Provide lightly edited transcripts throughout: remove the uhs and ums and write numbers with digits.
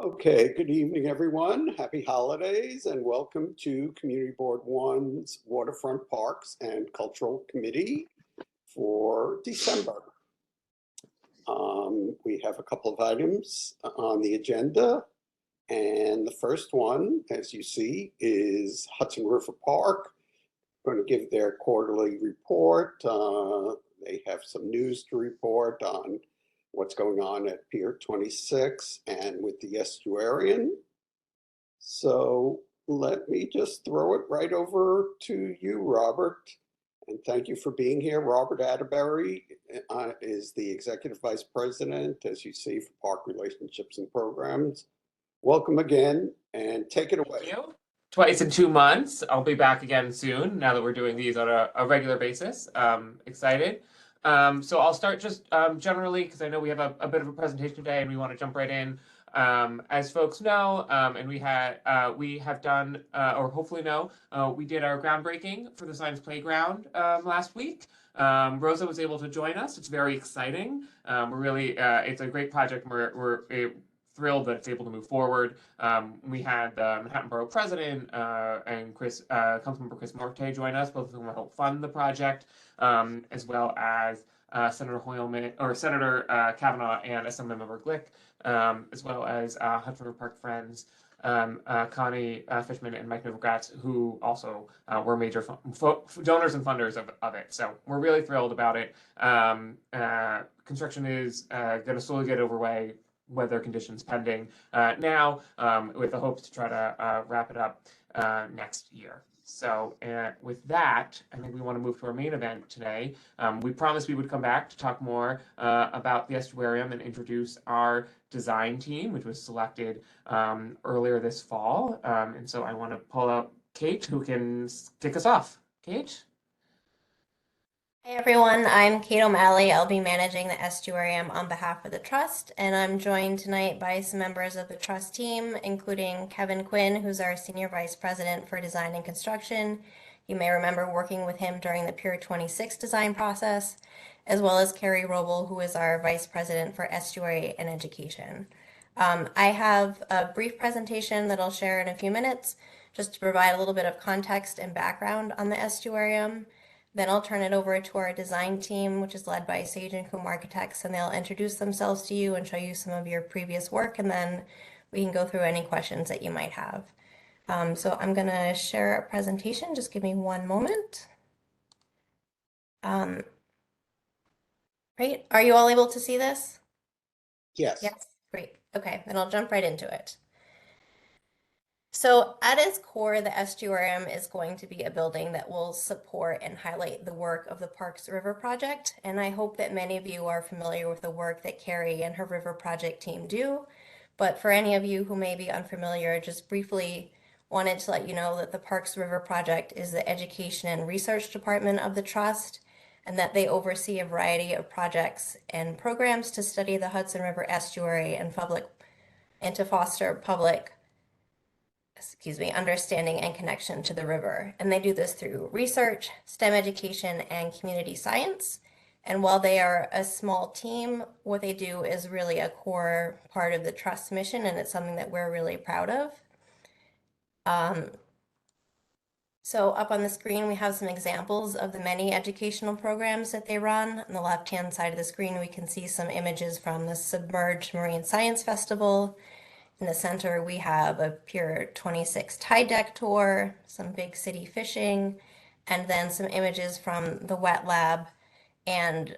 Okay, good evening, everyone. Happy holidays and welcome to Community Board One's Waterfront Parks and Cultural Committee for December. We have a couple of items on the agenda, and the first one, as you see, is Hudson River Park. Going to give their quarterly report. They have some news to report on what's going on at Pier 26 and with the estuarian. So let me just throw it right over to you, Robert. And thank you for being here. Robert Atterbury is the Executive Vice President, as you see, for Park Relationships and Programs. Welcome again and take it away. Thank you. Twice in 2 months. I'll be back again soon now that we're doing these on a regular basis. Excited. So I'll start just generally because I know we have a bit of a presentation today and we want to jump right in. As folks know, and we have done, or hopefully know, we did our groundbreaking for the Science Playground last week. Rosa was able to join us. It's very exciting. We're really, it's a great project. We're thrilled that it's able to move forward. We had the Manhattan Borough President and Councilmember Chris Morte join us, both of whom will help fund the project, as well as Senator Hoylman or Senator Kavanaugh and Assemblymember Glick, as well as Hudson River Park Friends, Connie Fishman and Mike Novogratz, who also were major donors and funders of it. So we're really thrilled about it. Construction is going to slowly get underway, weather conditions pending now, with the hopes to try to wrap it up next year. So with that, I think we want to move to our main event today. We promised we would come back to talk more about the estuarium and introduce our design team, which was selected earlier this fall. And so I want to pull out Kate, who can kick us off. Kate? Hey everyone, I'm Kate O'Malley. I'll be managing the estuarium on behalf of the Trust, and I'm joined tonight by some members of the Trust team, including Kevin Quinn, who's our Senior Vice President for Design and Construction. You may remember working with him during the Pier 26 design process, as well as Carrie Roble, who is our Vice President for Estuary and Education. I have a brief presentation that I'll share in a few minutes, just to provide a little bit of context and background on the estuarium. Then I'll turn it over to our design team, which is led by Sage and Coombe Architects, and they'll introduce themselves to you and show you some of your previous work, and then we can go through any questions that you might have. So I'm going to share a presentation. Just give me one moment. Great. Are you all able to see this? Yes. Yes. Great. Okay, then I'll jump right into it. So at its core, the estuarium is going to be a building that will support and highlight the work of the Parks River Project. And I hope that many of you are familiar with the work that Carrie and her River Project team do. But for any of you who may be unfamiliar, just briefly wanted to let you know that the Parks River Project is the education and research department of the Trust, and that they oversee a variety of projects and programs to study the Hudson River estuary and to foster public understanding and connection to the river. And they do this through research, STEM education, and community science. And while they are a small team, what they do is really a core part of the Trust mission, and it's something that we're really proud of. So up on the screen, we have some examples of the many educational programs that they run. On the left-hand side of the screen, we can see some images from the Submerged Marine Science Festival. In the center, we have a Pier 26 tide deck tour, some big city fishing, and then some images from the wet lab. And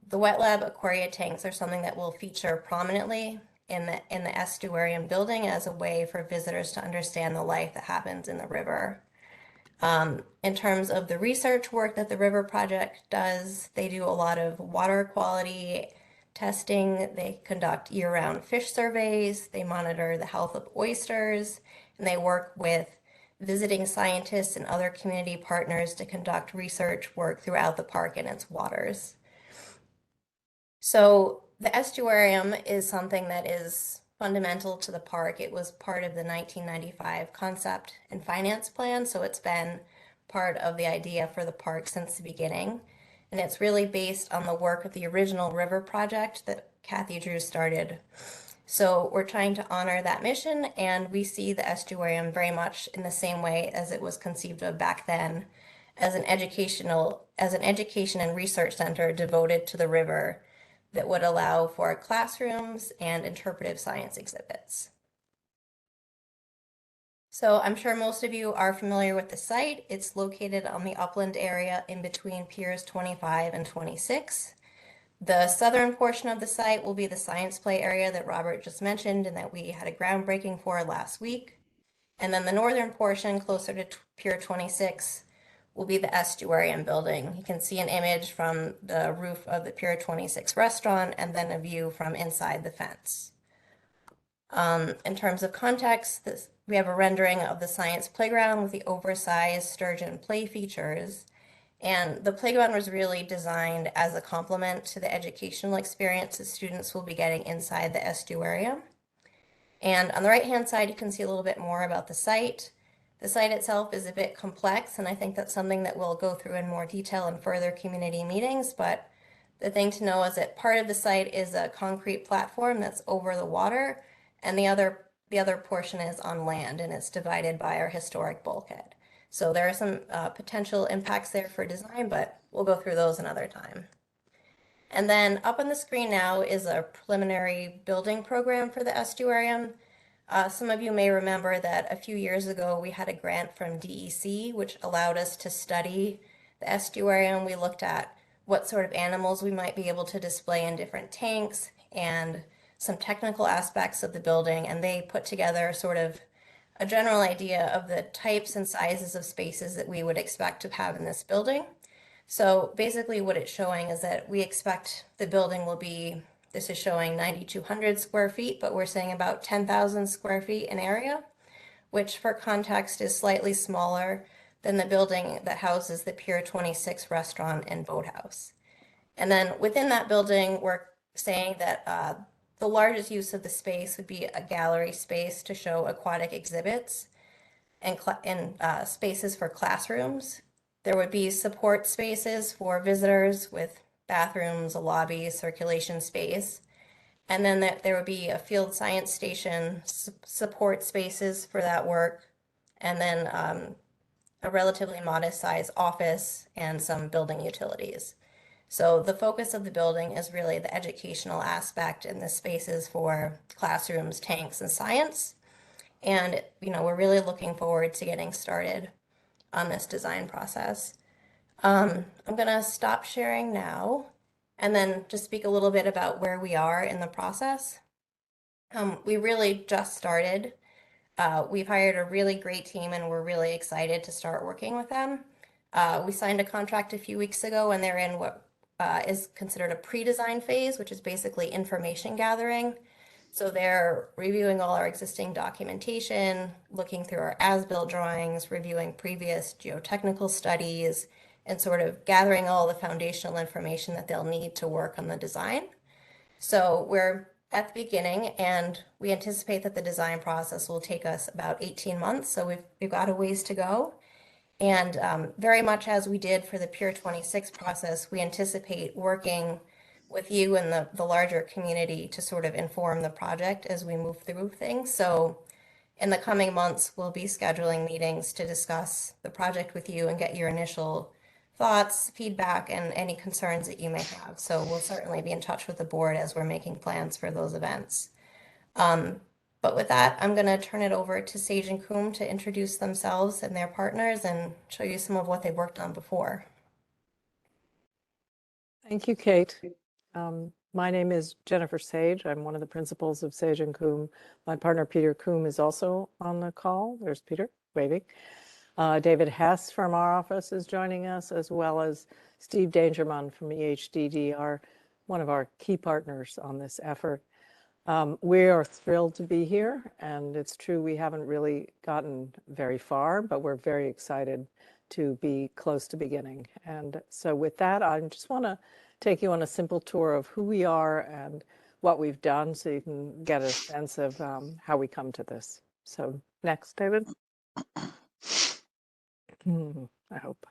the wet lab aquaria tanks are something that will feature prominently in the estuarium building as a way for visitors to understand the life that happens in the river. In terms of the research work that the River Project does, they do a lot of water quality testing. They conduct year-round fish surveys, they monitor the health of oysters, and they work with visiting scientists and other community partners to conduct research work throughout the park and its waters. So the estuarium is something that is fundamental to the park. It was part of the 1995 concept and finance plan, so it's been part of the idea for the park since the beginning. And it's really based on the work of the original River Project that Kathy Drew started So we're trying to honor that mission, and we see the estuarium very much in the same way as it was conceived of back then, as an education and research center devoted to the river that would allow for classrooms and interpretive science exhibits. So I'm sure most of you are familiar with the site. It's located on the upland area in between Piers 25 and 26. The southern portion of the site will be the science play area that Robert just mentioned and that we had a groundbreaking for last week. And then the northern portion, closer to Pier 26, will be the estuarium building. You can see an image from the roof of the Pier 26 restaurant and then a view from inside the fence. In terms of context, we have a rendering of the science playground with the oversized sturgeon play features. And the playground was really designed as a complement to the educational experience that students will be getting inside the estuarium. And on the right-hand side, you can see a little bit more about the site. The site itself is a bit complex, and I think that's something that we'll go through in more detail in further community meetings. But the thing to know is that part of the site is a concrete platform that's over the water, and the other portion is on land, and it's divided by our historic bulkhead. So there are some potential impacts there for design, but we'll go through those another time. And then up on the screen now is a preliminary building program for the estuarium. Some of you may remember that a few years ago we had a grant from DEC, which allowed us to study the estuarium. We looked at what sort of animals we might be able to display in different tanks and some technical aspects of the building, and they put together sort of a general idea of the types and sizes of spaces that we would expect to have in this building. So basically what it's showing is that we expect the building will be, this is showing 9,200 square feet, but we're saying about 10,000 square feet in area, which for context is slightly smaller than the building that houses the Pier 26 restaurant and boathouse. And then within that building, we're saying that the largest use of the space would be a gallery space to show aquatic exhibits and spaces for classrooms. There would be support spaces for visitors with bathrooms, a lobby, circulation space. And then there would be a field science station, support spaces for that work, and then a relatively modest size office and some building utilities. So the focus of the building is really the educational aspect and the spaces for classrooms, tanks, and science. And, we're really looking forward to getting started on this design process. I'm going to stop sharing now and then just speak a little bit about where we are in the process. We really just started. We've hired a really great team and we're really excited to start working with them. We signed a contract a few weeks ago and they're in what is considered a pre-design phase, which is basically information gathering. So they're reviewing all our existing documentation, looking through our as-built drawings, reviewing previous geotechnical studies, and sort of gathering all the foundational information that they'll need to work on the design. So we're at the beginning, and we anticipate that the design process will take us about 18 months. So we've got a ways to go. And very much as we did for the Pier 26 process, we anticipate working with you and the larger community to sort of inform the project as we move through things. So in the coming months, we'll be scheduling meetings to discuss the project with you and get your initial thoughts, feedback, and any concerns that you may have. So we'll certainly be in touch with the board as we're making plans for those events. But with that, I'm going to turn it over to Sage and Coombe to introduce themselves and their partners and show you some of what they've worked on before. Thank you, Kate. My name is Jennifer Sage. I'm one of the principals of Sage and Coombe. My partner, Peter Coombe, is also on the call. There's Peter waving. David Hess from our office is joining us, as well as Steve Dangermond from EHDD, one of our key partners on this effort. We are thrilled to be here, and it's true we haven't really gotten very far, but we're very excited to be close to beginning. And so with that, I just want to take you on a simple tour of who we are and what we've done so you can get a sense of how we come to this. So next, David. I hope.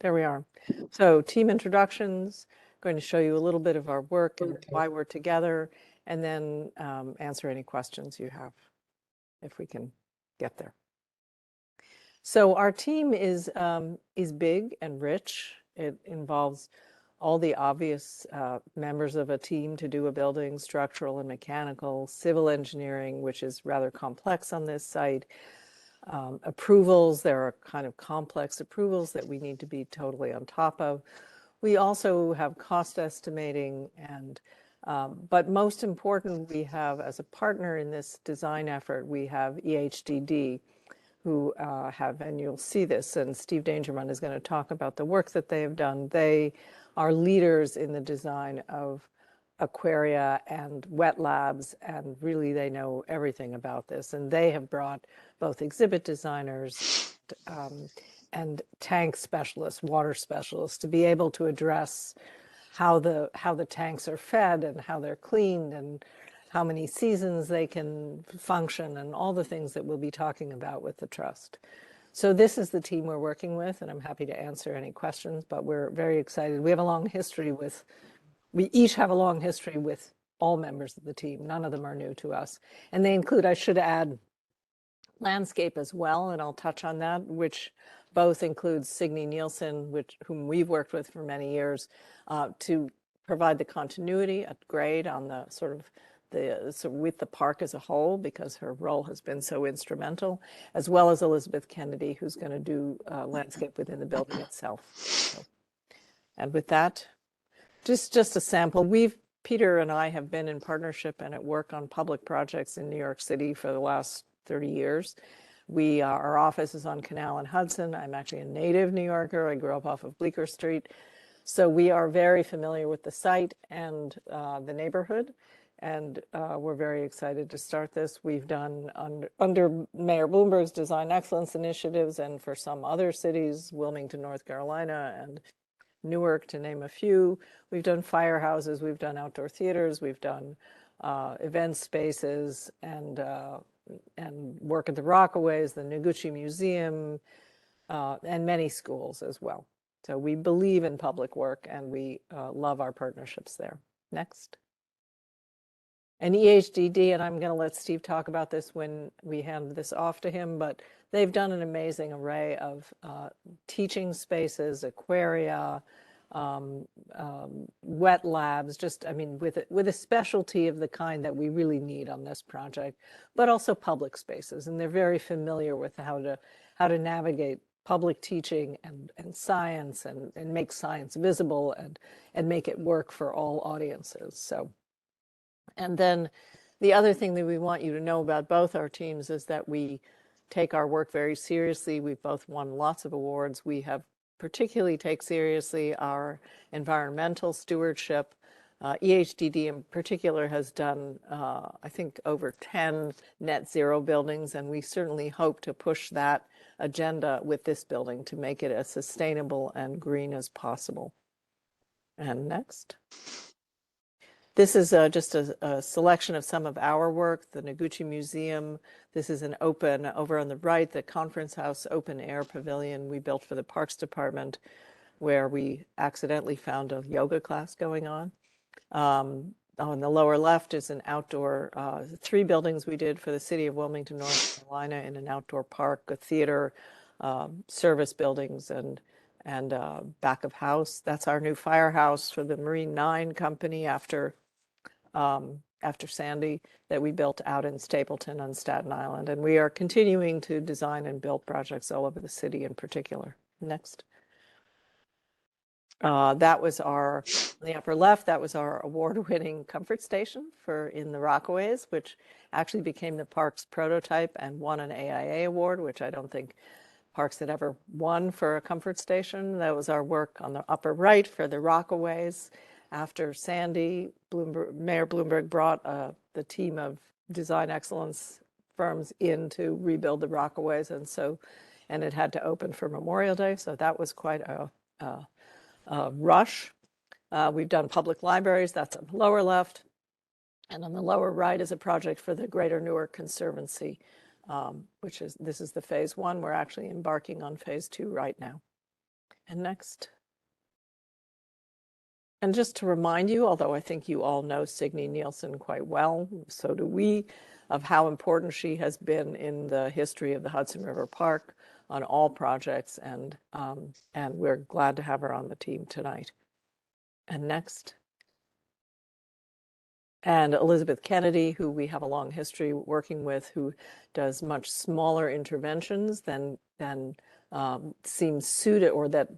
There we are. So team introductions, going to show you a little bit of our work and why we're together, and then answer any questions you have, if we can get there. So our team is big and rich. It involves all the obvious members of a team to do a building, structural and mechanical, civil engineering, which is rather complex on this site, approvals. There are kind of complex approvals that we need to be totally on top of. We also have cost estimating, and but most important, we have as a partner in this design effort, we have EHDD, who have, and you'll see this, and Steve Dangermond is going to talk about the work that they have done. They are leaders in the design of aquaria and wet labs, and really they know everything about this. And they have brought both exhibit designers and tank specialists, water specialists, to be able to address how the tanks are fed and how they're cleaned and how many seasons they can function and all the things that we'll be talking about with the trust. So this is the team we're working with, and I'm happy to answer any questions, but we're very excited. We have a long history with, we each have a long history with all members of the team. None of them are new to us. And they include, I should add, landscape as well, and I'll touch on that, which both includes Signe Nielsen, whom we've worked with for many years, to provide the continuity at grade on the sort of with the park as a whole, because her role has been so instrumental, as well as Elizabeth Kennedy, who's going to do landscape within the building itself. So, and with that, just a sample. Peter and I have been in partnership and at work on public projects in New York City for the last 30 years. Our office is on Canal and Hudson. I'm actually a native New Yorker. I grew up off of Bleecker Street. So we are very familiar with the site and the neighborhood. And we're very excited to start this. We've done under Mayor Bloomberg's Design Excellence initiatives, and for some other cities, Wilmington, North Carolina, and Newark, to name a few. We've done firehouses, we've done outdoor theaters, we've done event spaces, and work at the Rockaways, the Noguchi Museum, and many schools as well. So we believe in public work, and we love our partnerships there. Next. And EHDD, and I'm going to let Steve talk about this when we hand this off to him, but they've done an amazing array of teaching spaces, aquaria, wet labs, just, I mean, with a specialty of the kind that we really need on this project, but also public spaces. And they're very familiar with how to navigate public teaching and science and make science visible and make it work for all audiences. So. And then the other thing that we want you to know about both our teams is that we take our work very seriously. We've both won lots of awards. We have particularly take seriously our environmental stewardship. EHDD in particular has done, I think, over 10 net zero buildings, and we certainly hope to push that agenda with this building to make it as sustainable and green as possible. And next. This is just a selection of some of our work, the Noguchi Museum. This is an open, over on the right, the Conference House open air pavilion we built for the Parks Department, where we accidentally found a yoga class going on. On the lower left is an outdoor, 3 buildings we did for the city of Wilmington, North Carolina, in an outdoor park, a theater, service buildings, and back of house. That's our new firehouse for the Marine 9 company after Sandy, that we built out in Stapleton on Staten Island. And we are continuing to design and build projects all over the city in particular. Next. That was on the upper left, that was our award-winning comfort station in the Rockaways, which actually became the park's prototype and won an AIA award, which I don't think parks had ever won for a comfort station. That was our work on the upper right for the Rockaways. After Sandy, Mayor Bloomberg brought the team of design excellence firms in to rebuild the Rockaways, and it had to open for Memorial Day, so that was quite a rush. We've done public libraries, that's on the lower left, and on the lower right is a project for the Greater Newark Conservancy, this is the phase 1. We're actually embarking on phase 2 right now. And next. And just to remind you, although I think you all know Signe Nielsen quite well, so do we, of how important she has been in the history of the Hudson River Park on all projects, and we're glad to have her on the team tonight. And next. And Elizabeth Kennedy, who we have a long history working with, who does much smaller interventions than seems suited, or that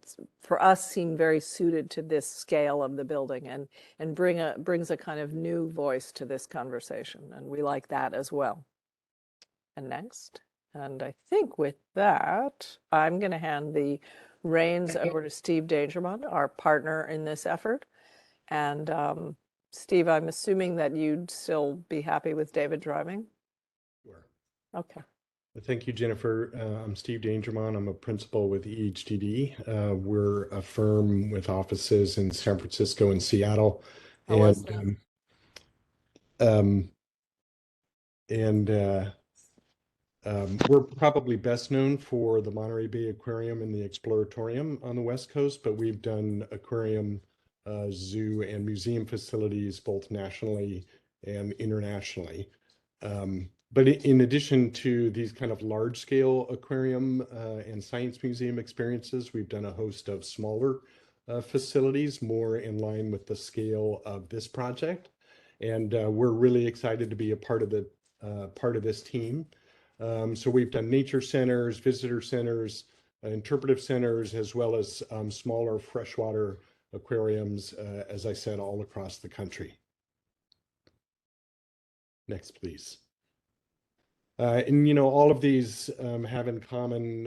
for us seem very suited to this scale of the building, and brings a kind of new voice to this conversation, and we like that as well. And next, and I think with that, I'm going to hand the reins over to Steve Dangermond, our partner in this effort, and Steve, I'm assuming that you'd still be happy with David driving? Sure. Okay. Thank you, Jennifer. I'm Steve Dangermond. I'm a principal with EHDD. We're a firm with offices in San Francisco and Seattle. How was that? We're probably best known for the Monterey Bay Aquarium and the Exploratorium on the West Coast, but we've done aquarium, zoo, and museum facilities both nationally and internationally. But in addition to these kind of large-scale aquarium and science museum experiences, we've done a host of smaller facilities, more in line with the scale of this project. And we're really excited to be a part of this team. So we've done nature centers, visitor centers, interpretive centers, as well as smaller freshwater aquariums, as I said, all across the country. Next, please. And you know, all of these have in common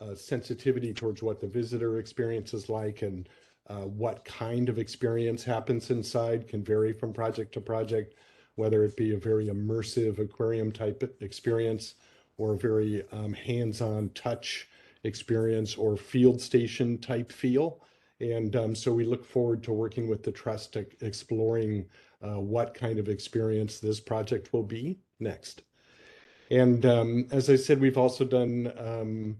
a sensitivity towards what the visitor experience is like, and what kind of experience happens inside can vary from project to project, whether it be a very immersive aquarium type experience or a very hands-on touch experience or field station type feel. And so we look forward to working with the Trust, exploring what kind of experience this project will be next. And as I said, we've also done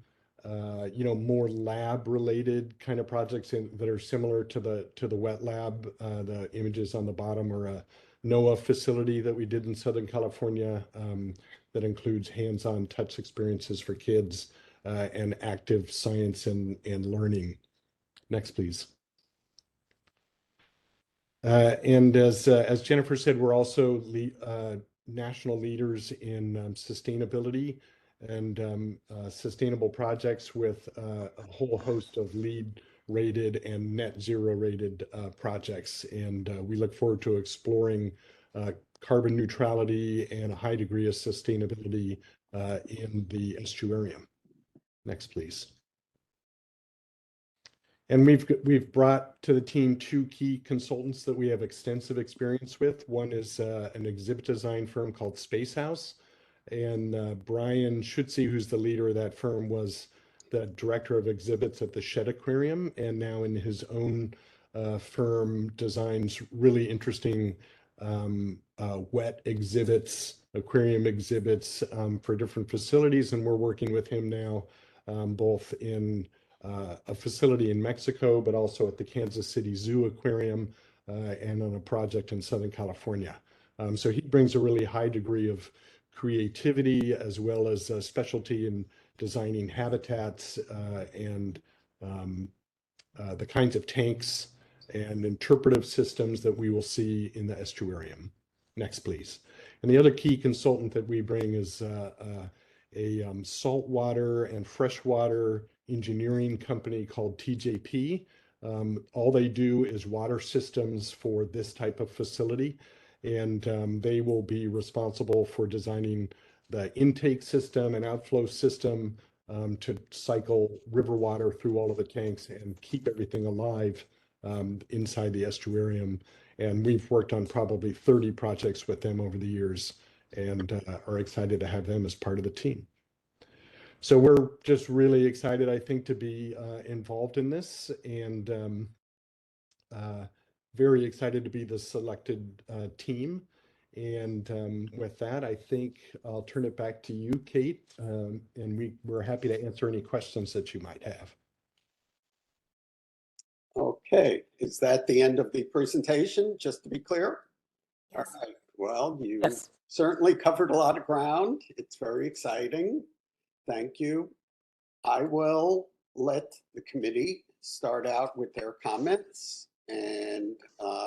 you know, more lab related kind of projects that are similar to the wet lab. The images on the bottom are a NOAA facility that we did in Southern California that includes hands-on touch experiences for kids and active science and learning. Next, please. And as Jennifer said, we're also national leaders in sustainability and sustainable projects with a whole host of LEED rated and net zero rated projects. And we look forward to exploring carbon neutrality and a high degree of sustainability in the estuarium. Next, please. And we've brought to the team two key consultants that we have extensive experience with. One is an exhibit design firm called Space House, and Brian Schutze, who's the leader of that firm, was the director of exhibits at the Shed Aquarium, and now in his own firm designs really interesting wet exhibits, aquarium exhibits for different facilities. And we're working with him now both in a facility in Mexico, but also at the Kansas City Zoo Aquarium and on a project in Southern California. So he brings a really high degree of creativity as well as a specialty in designing habitats and the kinds of tanks and interpretive systems that we will see in the estuarium. Next, please. And the other key consultant that we bring is a saltwater and freshwater engineering company called TJP. All they do is water systems for this type of facility, and they will be responsible for designing the intake system and outflow system to cycle river water through all of the tanks and keep everything alive inside the estuarium. And we've worked on probably 30 projects with them over the years, and are excited to have them as part of the team. So we're just really excited, I think, to be involved in this, and very excited to be the selected team. And with that, I think I'll turn it back to you, Kate, and we're happy to answer any questions that you might have. Okay, is that the end of the presentation, just to be clear? All Yes. right, well, you Yes. certainly covered a lot of ground. It's very exciting. Thank you. I will let the committee start out with their comments. And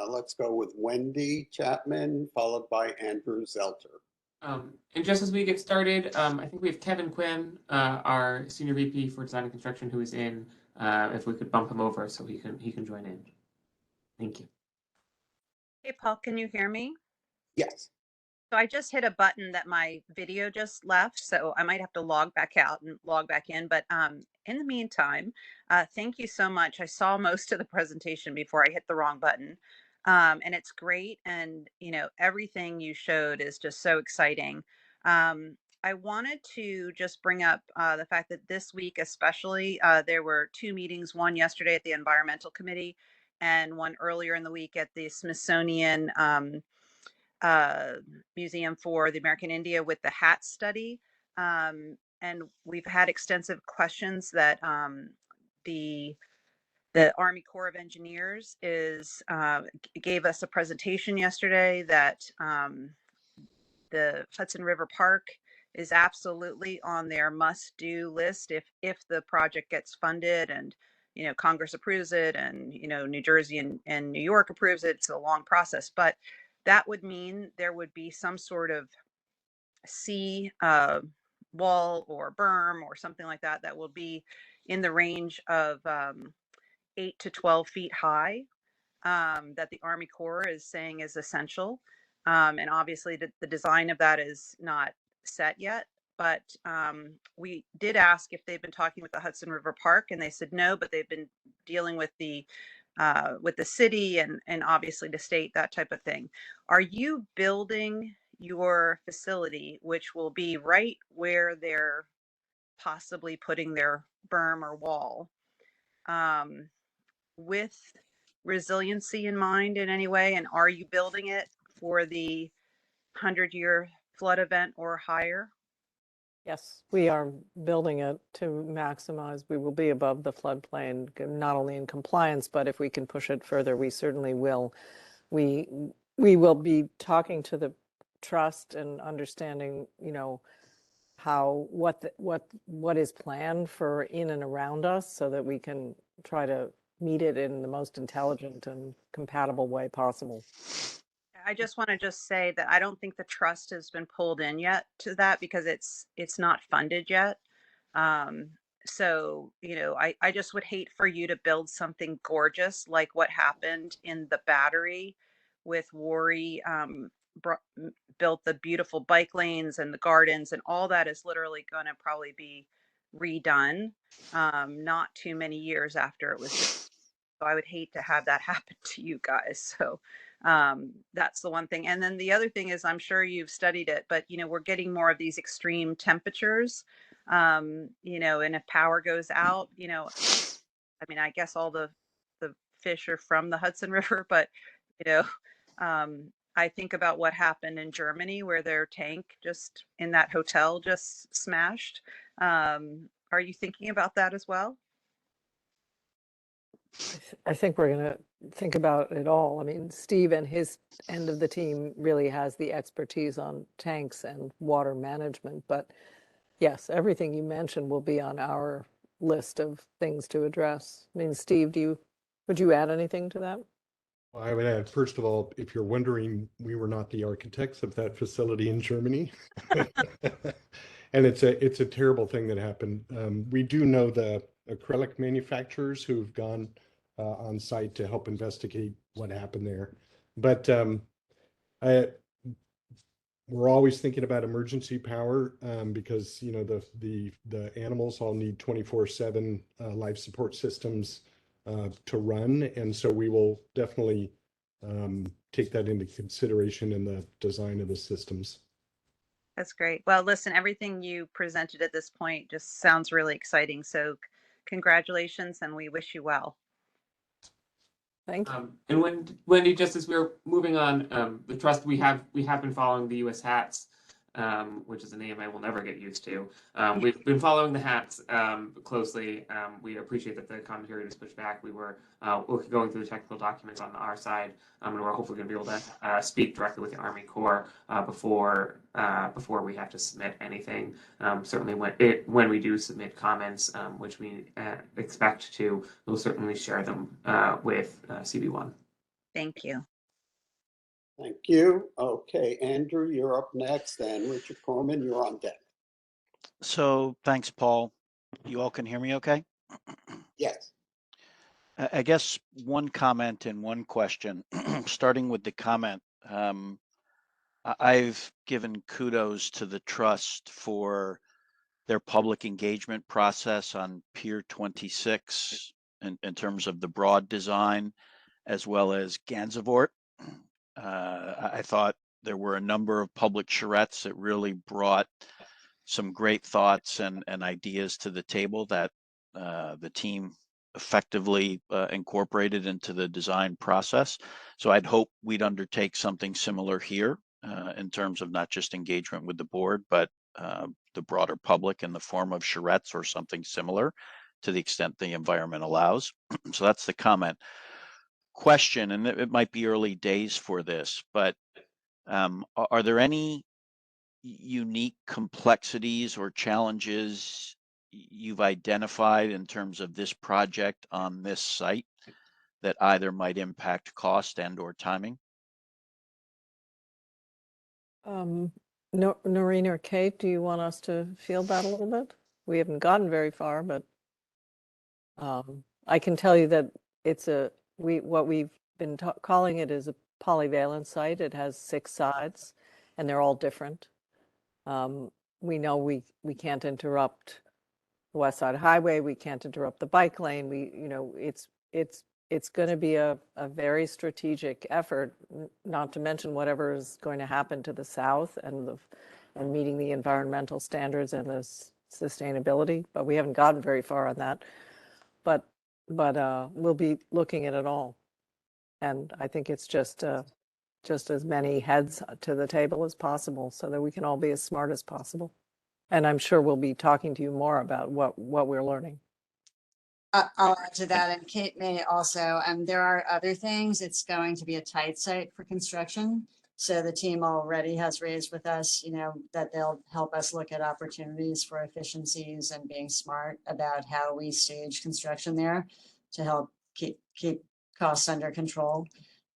let's go with Wendy Chapman, followed by Andrew Zelter. And just as we get started, I think we have Kevin Quinn, our Senior VP for Design and Construction, who is in. If we could bump him over so he can join in. Thank you. Hey, Paul, can you hear me? Yes. So I just hit a button that my video just left, so I might have to log back out and log back in. But in the meantime, thank you so much. I saw most of the presentation before I hit the wrong button, and it's great. And everything you showed is just so exciting. I wanted to just bring up the fact that this week, especially, there were two meetings. One yesterday at the Environmental Committee, and one earlier in the week at the Smithsonian. Uh, Museum for the American India with the HAT study. And we've had extensive questions that the Army Corps of Engineers gave us a presentation yesterday that the Hudson River Park is absolutely on their must-do list if the project gets funded and Congress approves it and New Jersey and New York approves it. It's a long process, but that would mean there would be some sort of sea wall or berm or something like that that will be in the range of 8 to 12 feet high, that the Army Corps is saying is essential. And obviously the design of that is not set yet, but we did ask if they've been talking with the Hudson River Park, and they said no, but they've been dealing with the city and obviously the state, that type of thing. Are you building your facility, which will be right where they're possibly putting their berm or wall, with resiliency in mind in any way? And are you building it for the 100-year flood event or higher? Yes, we are building it to maximize. We will be above the floodplain, not only in compliance, but if we can push it further, we certainly will. We will be talking to the trust and understanding, how what is planned for in and around us, so that we can try to meet it in the most intelligent and compatible way possible. I just want to just say that I don't think the trust has been pulled in yet to that because it's not funded yet. So, I just would hate for you to build something gorgeous like what happened in the Battery with Worry, built the beautiful bike lanes and the gardens, and all that is literally going to probably be redone not too many years after it was done. So I would hate to have that happen to you guys. So that's the one thing. And then the other thing is, I'm sure you've studied it, but we're getting more of these extreme temperatures. And if power goes out, I mean, I guess all the fish are from the Hudson River, but I think about what happened in Germany where their tank just in that hotel just smashed. Are you thinking about that as well? I think we're going to think about it all. I mean, Steve and his end of the team really has the expertise on tanks and water management. But yes, everything you mentioned will be on our list of things to address. I mean, Steve, would you add anything to that? Well, I would add, first of all, if you're wondering, we were not the architects of that facility in Germany. And it's a terrible thing that happened. We do know the acrylic manufacturers who've gone on site to help investigate what happened there. But we're always thinking about emergency power because the animals all need 24/7 life support systems to run, and so we will definitely take that into consideration in the design of the systems. That's great. Well, listen, everything you presented at this point just sounds really exciting. So congratulations, and we wish you well. Thank you. And Wendy, just as we're moving on, the trust we have been following the U.S. HATs which is a name I will never get used to. We've been following the hats closely. We appreciate that the commentary was pushed back. We were going through the technical documents on our side, and we're hopefully going to be able to speak directly with the Army Corps before we have to submit anything. Certainly, when we do submit comments, which we expect to, we'll certainly share them with CB1. Thank you. Thank you. Okay, Andrew, you're up next, and Richard Corman, you're on deck. So thanks, Paul. You all can hear me okay? Yes. I guess one comment and one question, starting with the comment. I've given kudos to the trust for their public engagement process on Pier 26 in terms of the broad design, as well as Gansevoort. I thought there were a number of public charrettes that really brought some great thoughts and ideas to the table that the team effectively incorporated into the design process. So I'd hope we'd undertake something similar here in terms of not just engagement with the board, but the broader public in the form of charrettes or something similar to the extent the environment allows. So that's the comment. Question, and it might be early days for this, but are there any unique complexities or challenges you've identified in terms of this project on this site that either might impact cost and or timing? Noreen or Kate, do you want us to field that a little bit? We haven't gotten very far, but I can tell you that what we've been calling it is a polyvalent site. It has 6 sides, and they're all different. We know we can't interrupt the West Side Highway. We can't interrupt the bike lane. It's going to be a very strategic effort, not to mention whatever is going to happen to the south and meeting the environmental standards and the sustainability. But we haven't gotten very far on that. But we'll be looking at it all, and I think it's just as many heads to the table as possible so that we can all be as smart as possible. And I'm sure we'll be talking to you more about what we're learning. I'll add to that, and Kate may also, there are other things. It's going to be a tight site for construction. So the team already has raised with us, that they'll help us look at opportunities for efficiencies and being smart about how we stage construction there to help keep costs under control.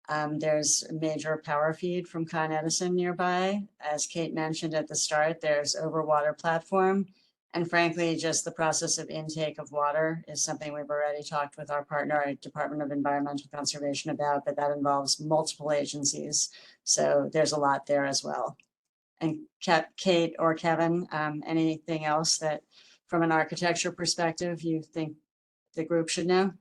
There's a major power feed from Con Edison nearby. As Kate mentioned at the start, there's overwater platform. And frankly, just the process of intake of water is something we've already talked with our partner, Department of Environmental Conservation, about, but that involves multiple agencies. So there's a lot there as well. And Kate or Kevin, anything else that from an architecture perspective you think the group should know?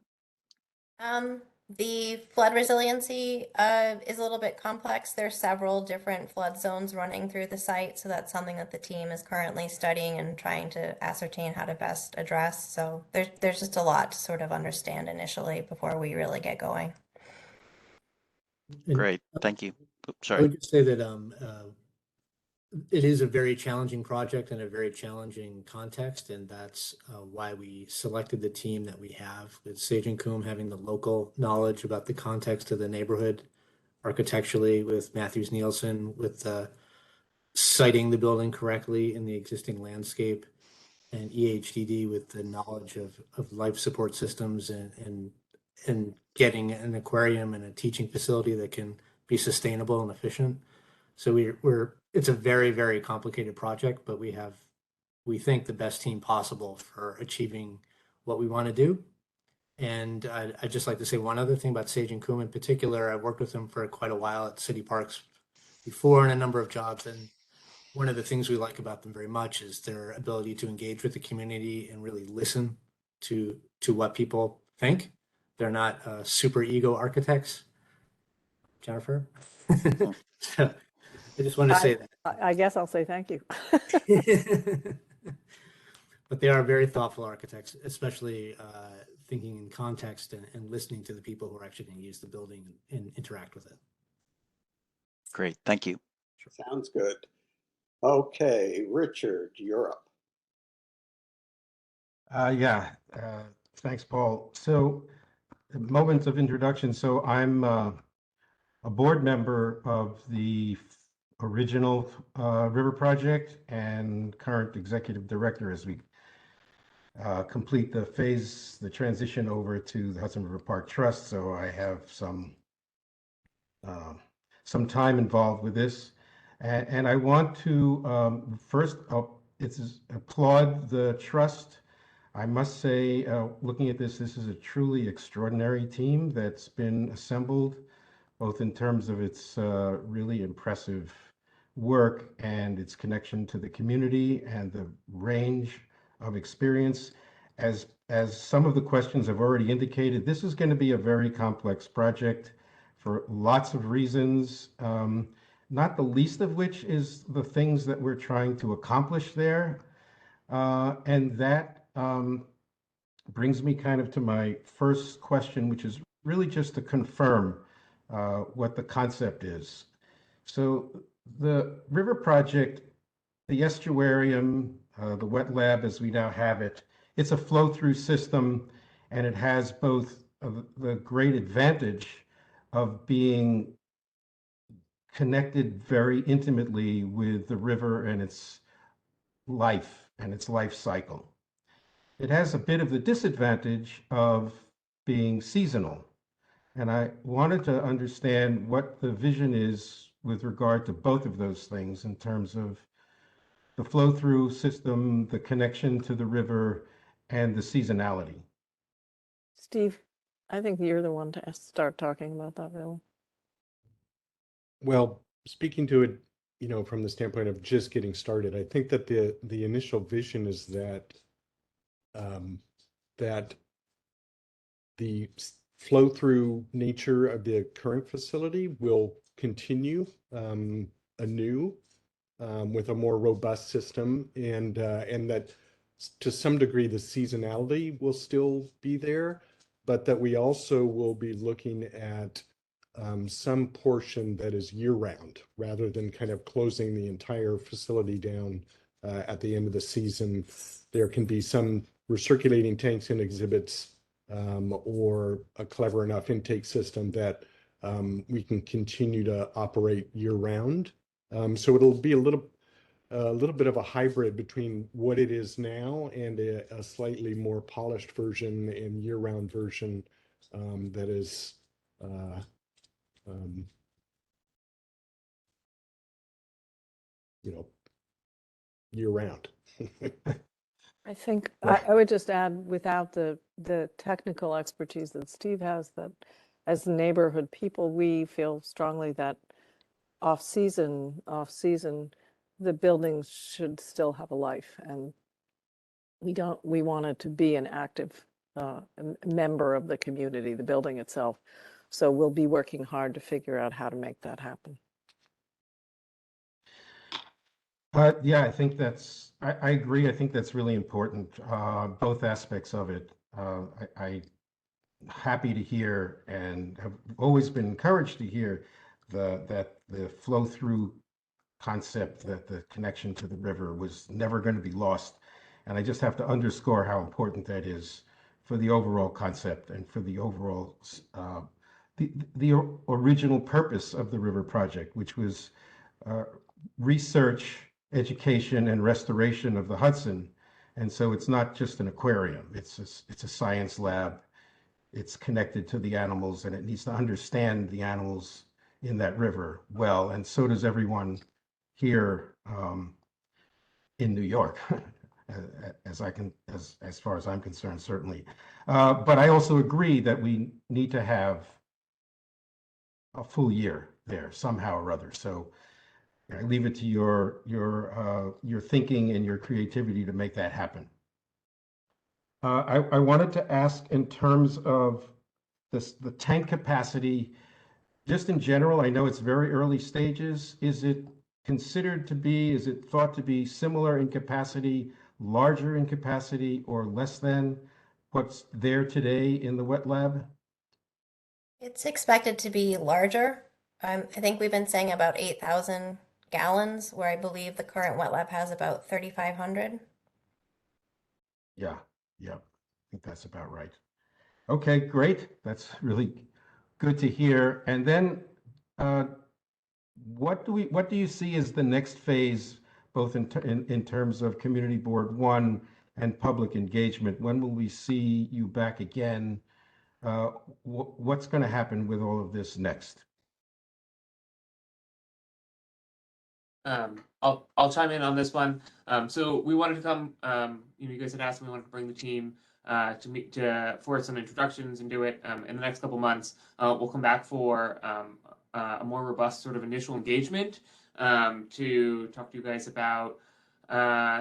The flood resiliency is a little bit complex. There's several different flood zones running through the site, so that's something that the team is currently studying and trying to ascertain how to best address. So there's just a lot to sort of understand initially before we really get going. Great, thank you. Oops, I sorry. would just say that it is a very challenging project and a very challenging context, and that's why we selected the team that we have, with Sage and Coombe having the local knowledge about the context of the neighborhood architecturally, with Matthews Nielsen with siting the building correctly in the existing landscape, and EHDD with the knowledge of life support systems and getting an aquarium and a teaching facility that can be sustainable and efficient. So it's a very, very complicated project, but we think the best team possible for achieving what we want to do. And I'd just like to say one other thing about Sage and Coombe in particular. I've worked with them for quite a while at City Parks before in a number of jobs. And one of the things we like about them very much is their ability to engage with the community and really listen to what people think. They're not super ego architects, Jennifer. So I just want to say that. I guess I'll say thank you. But they are very thoughtful architects, especially thinking in context and listening to the people who are actually going to use the building and interact with it. Great, thank you. Sounds good. Okay, Richard, you're up. Thanks, Paul. So, moments of introduction. So I'm a board member of the original River Project and current executive director as we complete the transition over to the Hudson River Park Trust. So I have some time involved with this. And I want to first applaud the trust. I must say, looking at this is a truly extraordinary team that's been assembled, both in terms of its really impressive work and its connection to the community and the range of experience. As some of the questions have already indicated, this is going to be a very complex project for lots of reasons, not the least of which is the things that we're trying to accomplish there. And that brings me kind of to my first question, which is really just to confirm what the concept is. So the River Project, the estuarium, the wet lab as we now have it, it's a flow-through system, and it has both the great advantage of being connected very intimately with the river and its life cycle. It has a bit of the disadvantage of being seasonal. And I wanted to understand what the vision is with regard to both of those things in terms of the flow-through system, the connection to the river, and the seasonality. Steve, I think you're the one to start talking about that, really. Well, speaking to it, from the standpoint of just getting started, I think that the initial vision is that that the flow-through nature of the current facility will continue anew with a more robust system, and that to some degree the seasonality will still be there, but that we also will be looking at some portion that is year-round rather than kind of closing the entire facility down at the end of the season. There can be some recirculating tanks and exhibits or a clever enough intake system that we can continue to operate year-round. So it'll be a little bit of a hybrid between what it is now and a slightly more polished version and year-round version that is year-round. I think I would just add, without the technical expertise that Steve has, that as neighborhood people, we feel strongly that off-season, the buildings should still have a life, and we want it to be an active member of the community, the building itself. So we'll be working hard to figure out how to make that happen. Yeah, I think I agree. I think that's really important, both aspects of it. I'm happy to hear and have always been encouraged to hear that the flow through concept, that the connection to the river was never going to be lost. And I just have to underscore how important that is for the overall concept and for the overall, the original purpose of the River Project, which was research, education, and restoration of the Hudson. And so it's not just an aquarium, it's a science lab. It's connected to the animals, and it needs to understand the animals in that river well, and so does everyone here in New York, as far as I'm concerned, certainly. But I also agree that we need to have a full year there somehow or other. So I leave it to your thinking and your creativity to make that happen. I wanted to ask, in terms of the tank capacity, just in general, I know it's very early stages. Is it thought to be similar in capacity, larger in capacity, or less than what's there today in the wet lab? It's expected to be larger. I think we've been saying about 8,000 gallons, where I believe the current wet lab has about 3,500. Yeah, I think that's about right. Okay, great. That's really good to hear. And then what do you see as the next phase, both in terms of Community Board 1 and public engagement? When will we see you back again? What's going to happen with all of this next? I'll chime in on this one. So we wanted to come. You guys had asked me, we wanted to bring the team to meet for some introductions and do it in the next couple months. We'll come back for a more robust sort of initial engagement to talk to you guys about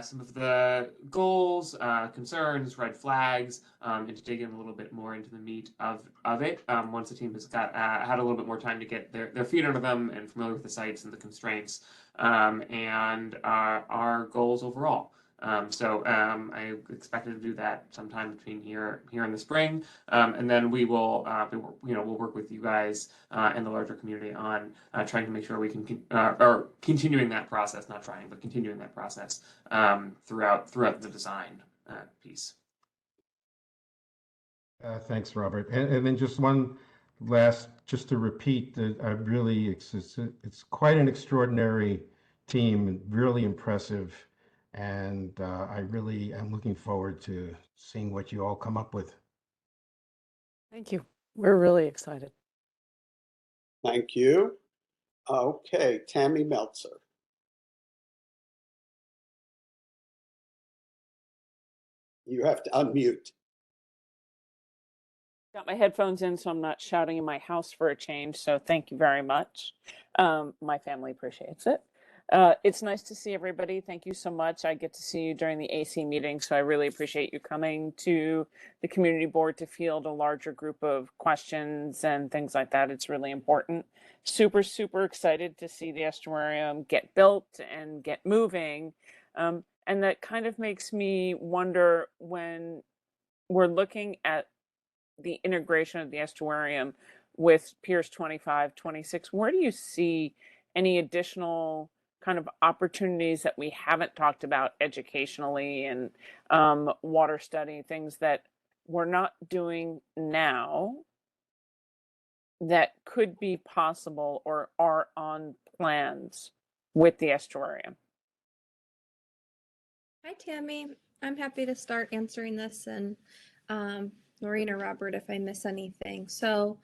some of the goals, concerns, red flags, and to dig in a little bit more into the meat of it. Once the team has got had a little bit more time to get their feet under them and familiar with the sites and the constraints, and our goals overall. I expected to do that sometime between here in the spring, and then we will, we'll work with you guys and the larger community on trying to make sure we can or continuing that process, not trying, but continuing that process throughout the design piece. Thanks, Robert. And then just one last, just to repeat that I really, it's quite an extraordinary team, and really impressive. And I really am looking forward to seeing what you all come up with. Thank you. We're really excited. Thank you. Okay, Tammy Meltzer. You have to unmute. Got my headphones in, so I'm not shouting in my house for a change. So thank you very much. My family appreciates it. It's nice to see everybody. Thank you so much. I get to see you during the AC meeting, so I really appreciate you coming to the community board to field a larger group of questions and things like that. It's really important. Super, super excited to see the estuarium get built and get moving. And that kind of makes me wonder, when we're looking at the integration of the estuarium with Piers 25, 26, where do you see any additional kind of opportunities that we haven't talked about educationally and water study, things that we're not doing now that could be possible or are on plans with the estuarium? Hi, Tammy. I'm happy to start answering this, and Maureen or Robert if I miss anything. So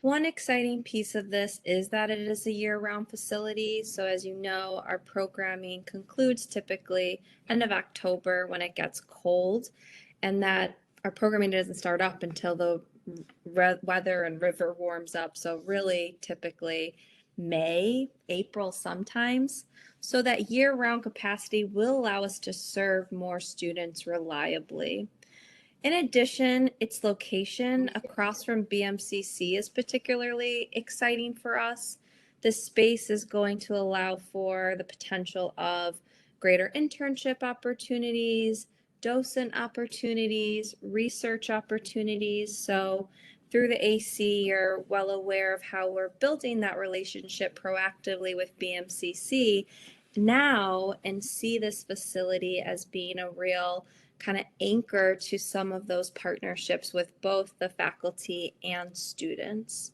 one exciting piece of this is that it is a year-round facility. So as you know, our programming concludes typically end of October when it gets cold, and that our programming doesn't start up until the weather and river warms up. So really typically May, April sometimes. So that year-round capacity will allow us to serve more students reliably. In addition, its location across from BMCC is particularly exciting for us. This space is going to allow for the potential of greater internship opportunities, docent opportunities, research opportunities. So through the AC, you're well aware of how we're building that relationship proactively with BMCC now, and see this facility as being a real kind of anchor to some of those partnerships with both the faculty and students.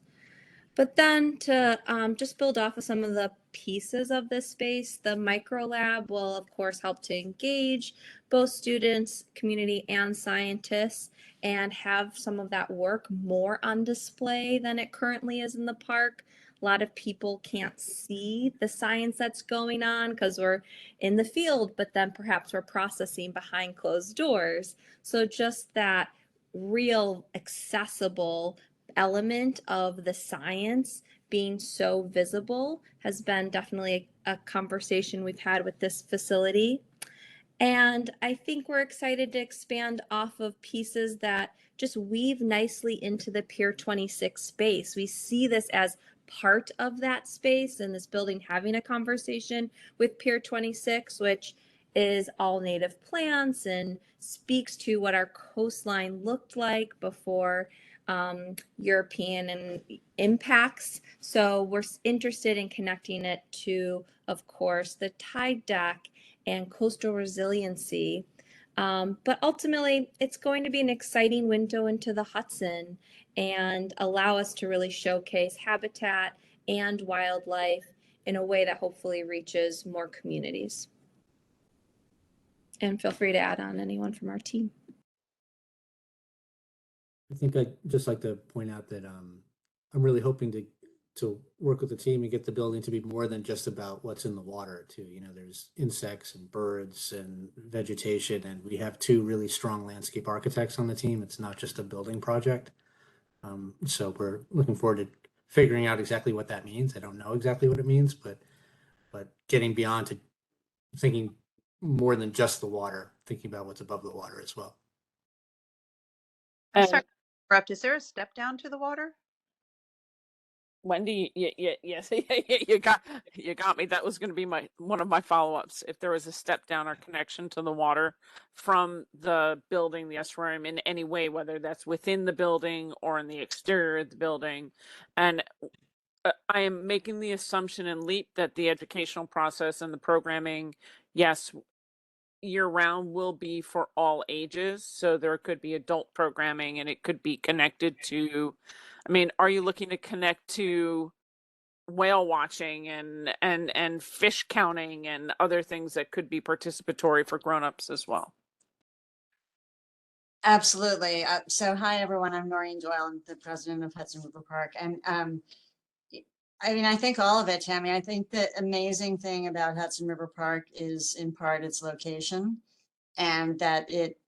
But then to just build off of some of the pieces of this space, the micro lab will of course help to engage both students, community, and scientists, and have some of that work more on display than it currently is in the park. A lot of people can't see the science that's going on because we're in the field, but then perhaps we're processing behind closed doors. So just that real accessible element of the science being so visible has been definitely a conversation we've had with this facility. And I think we're excited to expand off of pieces that just weave nicely into the Pier 26 space. We see this as part of that space, and this building having a conversation with Pier 26, which is all native plants and speaks to what our coastline looked like before European and impacts. So we're interested in connecting it to of course, the tide deck and coastal resiliency. But ultimately, it's going to be an exciting window into the Hudson and allow us to really showcase habitat and wildlife in a way that hopefully reaches more communities. And feel free to add on anyone from our team. I think I'd just like to point out that I'm really hoping to work with the team and get the building to be more than just about what's in the water too. You know, there's insects and birds and vegetation, and we have two really strong landscape architects on the team. It's not just a building project. So we're looking forward to figuring out exactly what that means. I don't know exactly what it means, but getting beyond to thinking more than just the water, thinking about what's above the water as well. I'm sorry to interrupt. Is there a step down to the water? Wendy, yes, you got me. That was going to be one of my follow-ups. If there was a step down or connection to the water from the building, the estuarium in any way, whether that's within the building or in the exterior of the building. And I am making the assumption and leap that the educational process and the programming, yes, year round will be for all ages. So there could be adult programming and it could be connected to, I mean, are you looking to connect to whale watching and fish counting and other things that could be participatory for grown-ups as well? Absolutely. So hi, everyone. I'm Noreen Doyle. I'm the president of Hudson River Park. And I mean, I think all of it, Tammy. I think the amazing thing about Hudson River Park is in part its location, and that it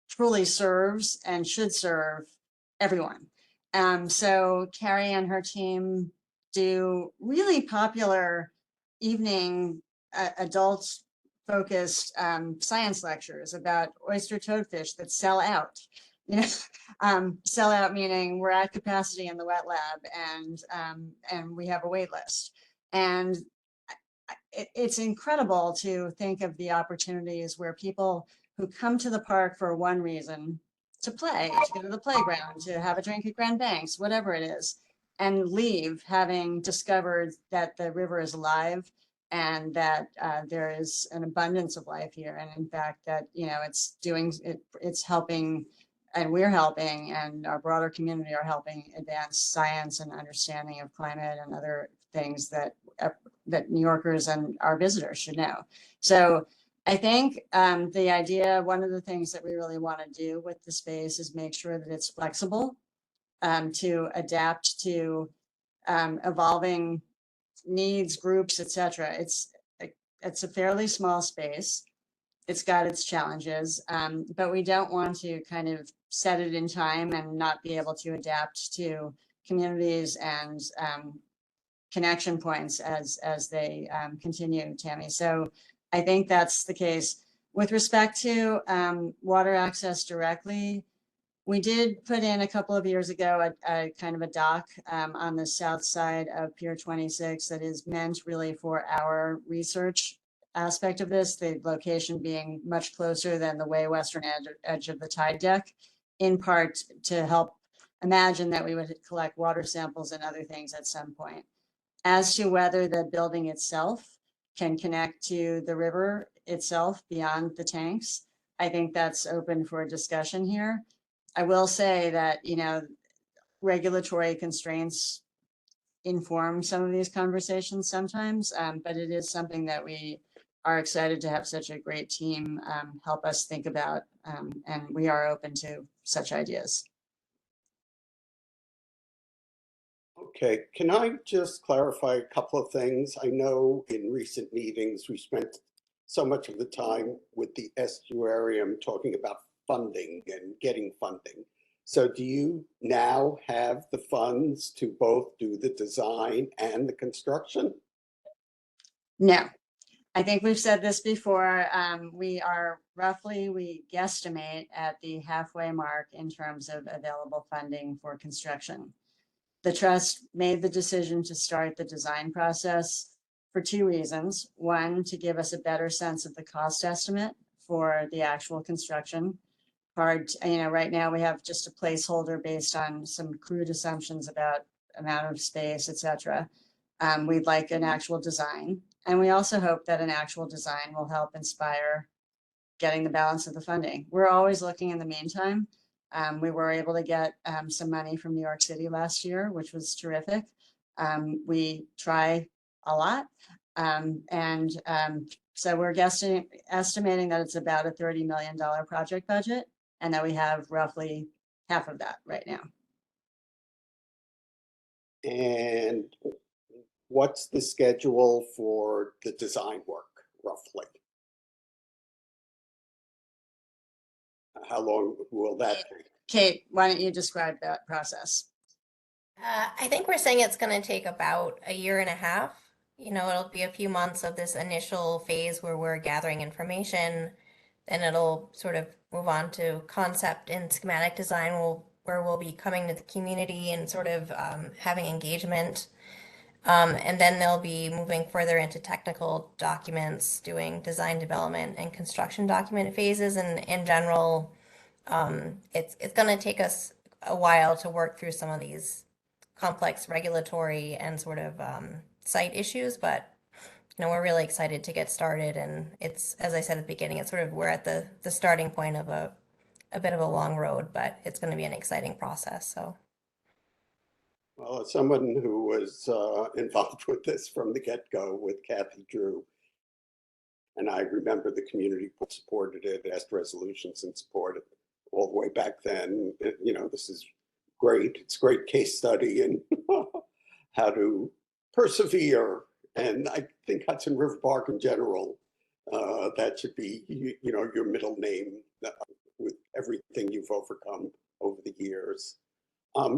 truly serves and should serve everyone. So Carrie and her team do really popular evening adult focused science lectures about oyster toadfish that sell out. You know, sell out meaning we're at capacity in the wet lab, and we have a wait list. And it's incredible to think of the opportunities where people who come to the park for one reason, to play, to go to the playground, to have a drink at Grand Banks, whatever it is, and leave having discovered that the river is alive and that there is an abundance of life here. And in fact, that, you know, it's helping, and we're helping, and our broader community are helping advance science and understanding of climate and other things that New Yorkers and our visitors should know. So I think the idea, one of the things that we really want to do with the space is make sure that it's flexible to adapt to evolving needs, groups, etc. It's a fairly small space. It's got its challenges, but we don't want to kind of set it in time and not be able to adapt to communities and connection points as they continue, Tammy. So I think that's the case. With respect to water access directly, we did put in a couple of years ago a kind of a dock on the south side of Pier 26 that is meant really for our research aspect of this, the location being much closer than the way western edge of the tide deck, in part to help imagine that we would collect water samples and other things at some point. As to whether the building itself can connect to the river itself beyond the tanks, I think that's open for discussion here. I will say that, you know, regulatory constraints inform some of these conversations sometimes, but it is something that we are excited to have such a great team help us think about, and we are open to such ideas. Okay, can I just clarify a couple of things? I know in recent meetings, we spent so much of the time with the estuarium talking about funding and getting funding. So do you now have the funds to both do the design and the construction? No, I think we've said this before. We guesstimate at the halfway mark in terms of available funding for construction. The trust made the decision to start the design process for two reasons. One, to give us a better sense of the cost estimate for the actual construction part. You know, right now we have just a placeholder based on some crude assumptions about amount of space, etc. We'd like an actual design. And we also hope that an actual design will help inspire getting the balance of the funding. We're always looking in the meantime. We were able to get some money from New York City last year, which was terrific. We try a lot. So we're estimating that it's about a $30 million project budget, and that we have roughly half of that right now. And what's the schedule for the design work, roughly? How long will that take? Kate, why don't you describe that process? I think we're saying it's going to take about a year and a half. You know, it'll be a few months of this initial phase where we're gathering information. Then it'll sort of move on to concept and schematic design, where we'll be coming to the community and sort of having engagement. And then they'll be moving further into technical documents, doing design development and construction document phases. And in general, it's going to take us a while to work through some of these complex regulatory and sort of site issues, but you know, we're really excited to get started. And it's, as I said at the beginning, it's sort of, we're at the starting point of a bit of a long road, but it's going to be an exciting process. So. Well, as someone who was involved with this from the get-go with Kathy Drew, and I remember the community supported it, asked resolutions and supported all the way back then. You know, this is great. It's a great case study in how to persevere. And I think Hudson River Park in general, that should be, you know, your middle name with everything you've overcome over the years.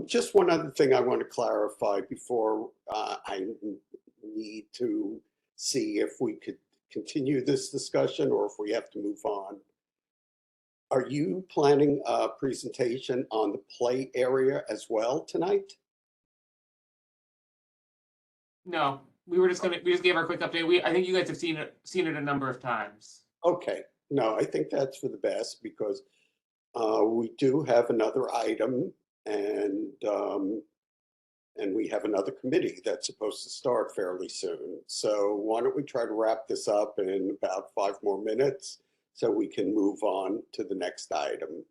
Just one other thing I want to clarify before I need to see if we could continue this discussion or if we have to move on. Are you planning a presentation on the play area as well tonight? No, we just gave our quick update. I think you guys have seen it a number of times. Okay, no, I think that's for the best because we do have another item and we have another committee that's supposed to start fairly soon. So why don't we try to wrap this up in about 5 more minutes so we can move on to the next item.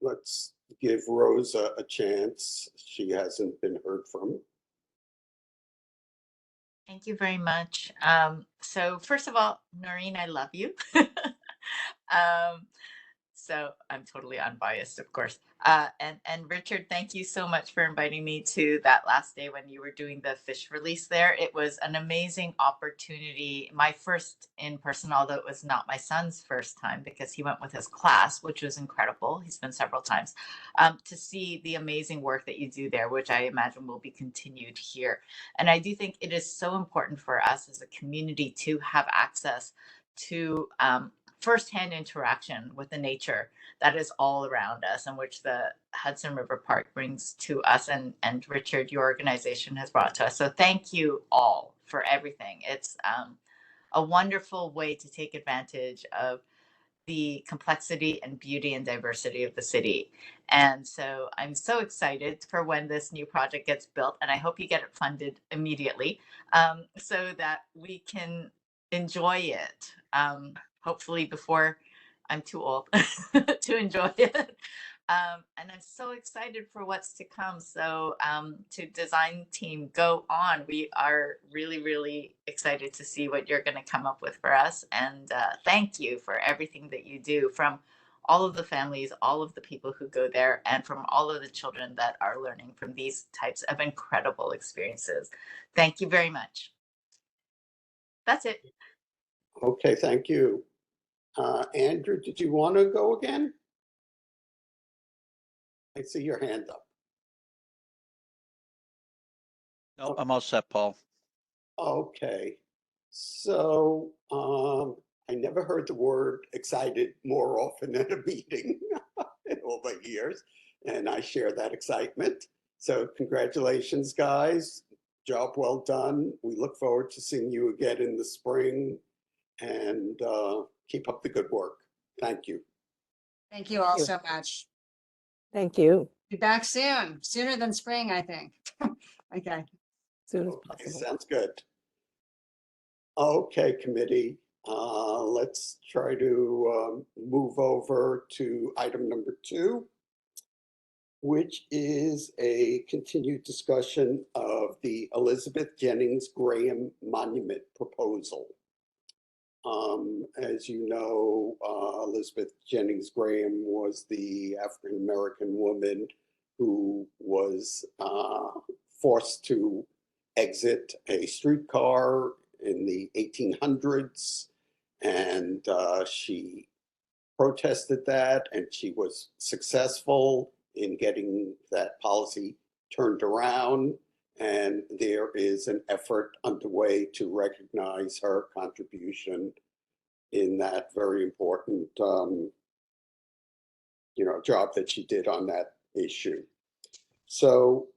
Let's give Rosa a chance. She hasn't been heard from. Thank you very much. So first of all, Noreen, I love you. So I'm totally unbiased, of course. And Richard, thank you so much for inviting me to that last day when you were doing the fish release there. It was an amazing opportunity. My first in person, although it was not my son's first time because he went with his class, which was incredible. He's been several times, to see the amazing work that you do there, which I imagine will be continued here. And I do think it is so important for us as a community to have access to firsthand interaction with the nature that is all around us and which the Hudson River Park brings to us and Richard, your organization has brought to us. So thank you all for everything. It's a wonderful way to take advantage of the complexity and beauty and diversity of the city. And so I'm so excited for when this new project gets built, and I hope you get it funded immediately so that we can enjoy it. Hopefully before I'm too old to enjoy it. And I'm so excited for what's to come. So to design team, go on. We are really, really excited to see what you're going to come up with for us. And thank you for everything that you do, from all of the families, all of the people who go there, and from all of the children that are learning from these types of incredible experiences. Thank you very much. That's it. Okay, thank you. Andrew, did you want to go again? I see your hand up. No, I'm all set, Paul. Okay, so I never heard the word excited more often at a meeting in all my years, and I share that excitement. So congratulations, guys. Job well done. We look forward to seeing you again in the spring, and keep up the good work. Thank you. Thank you all so much. Thank you. Be back soon, sooner than spring, I think. Okay. soon as Okay, possible. sounds good. Okay, committee, let's try to move over to item number 2, which is a continued discussion of the Elizabeth Jennings Graham Monument proposal. As you know, Elizabeth Jennings Graham was the African-American woman who was forced to exit a streetcar in the 1800s, and she protested that, and she was successful in getting that policy turned around. And there is an effort underway to recognize her contribution in that very important, job that she did on that issue. So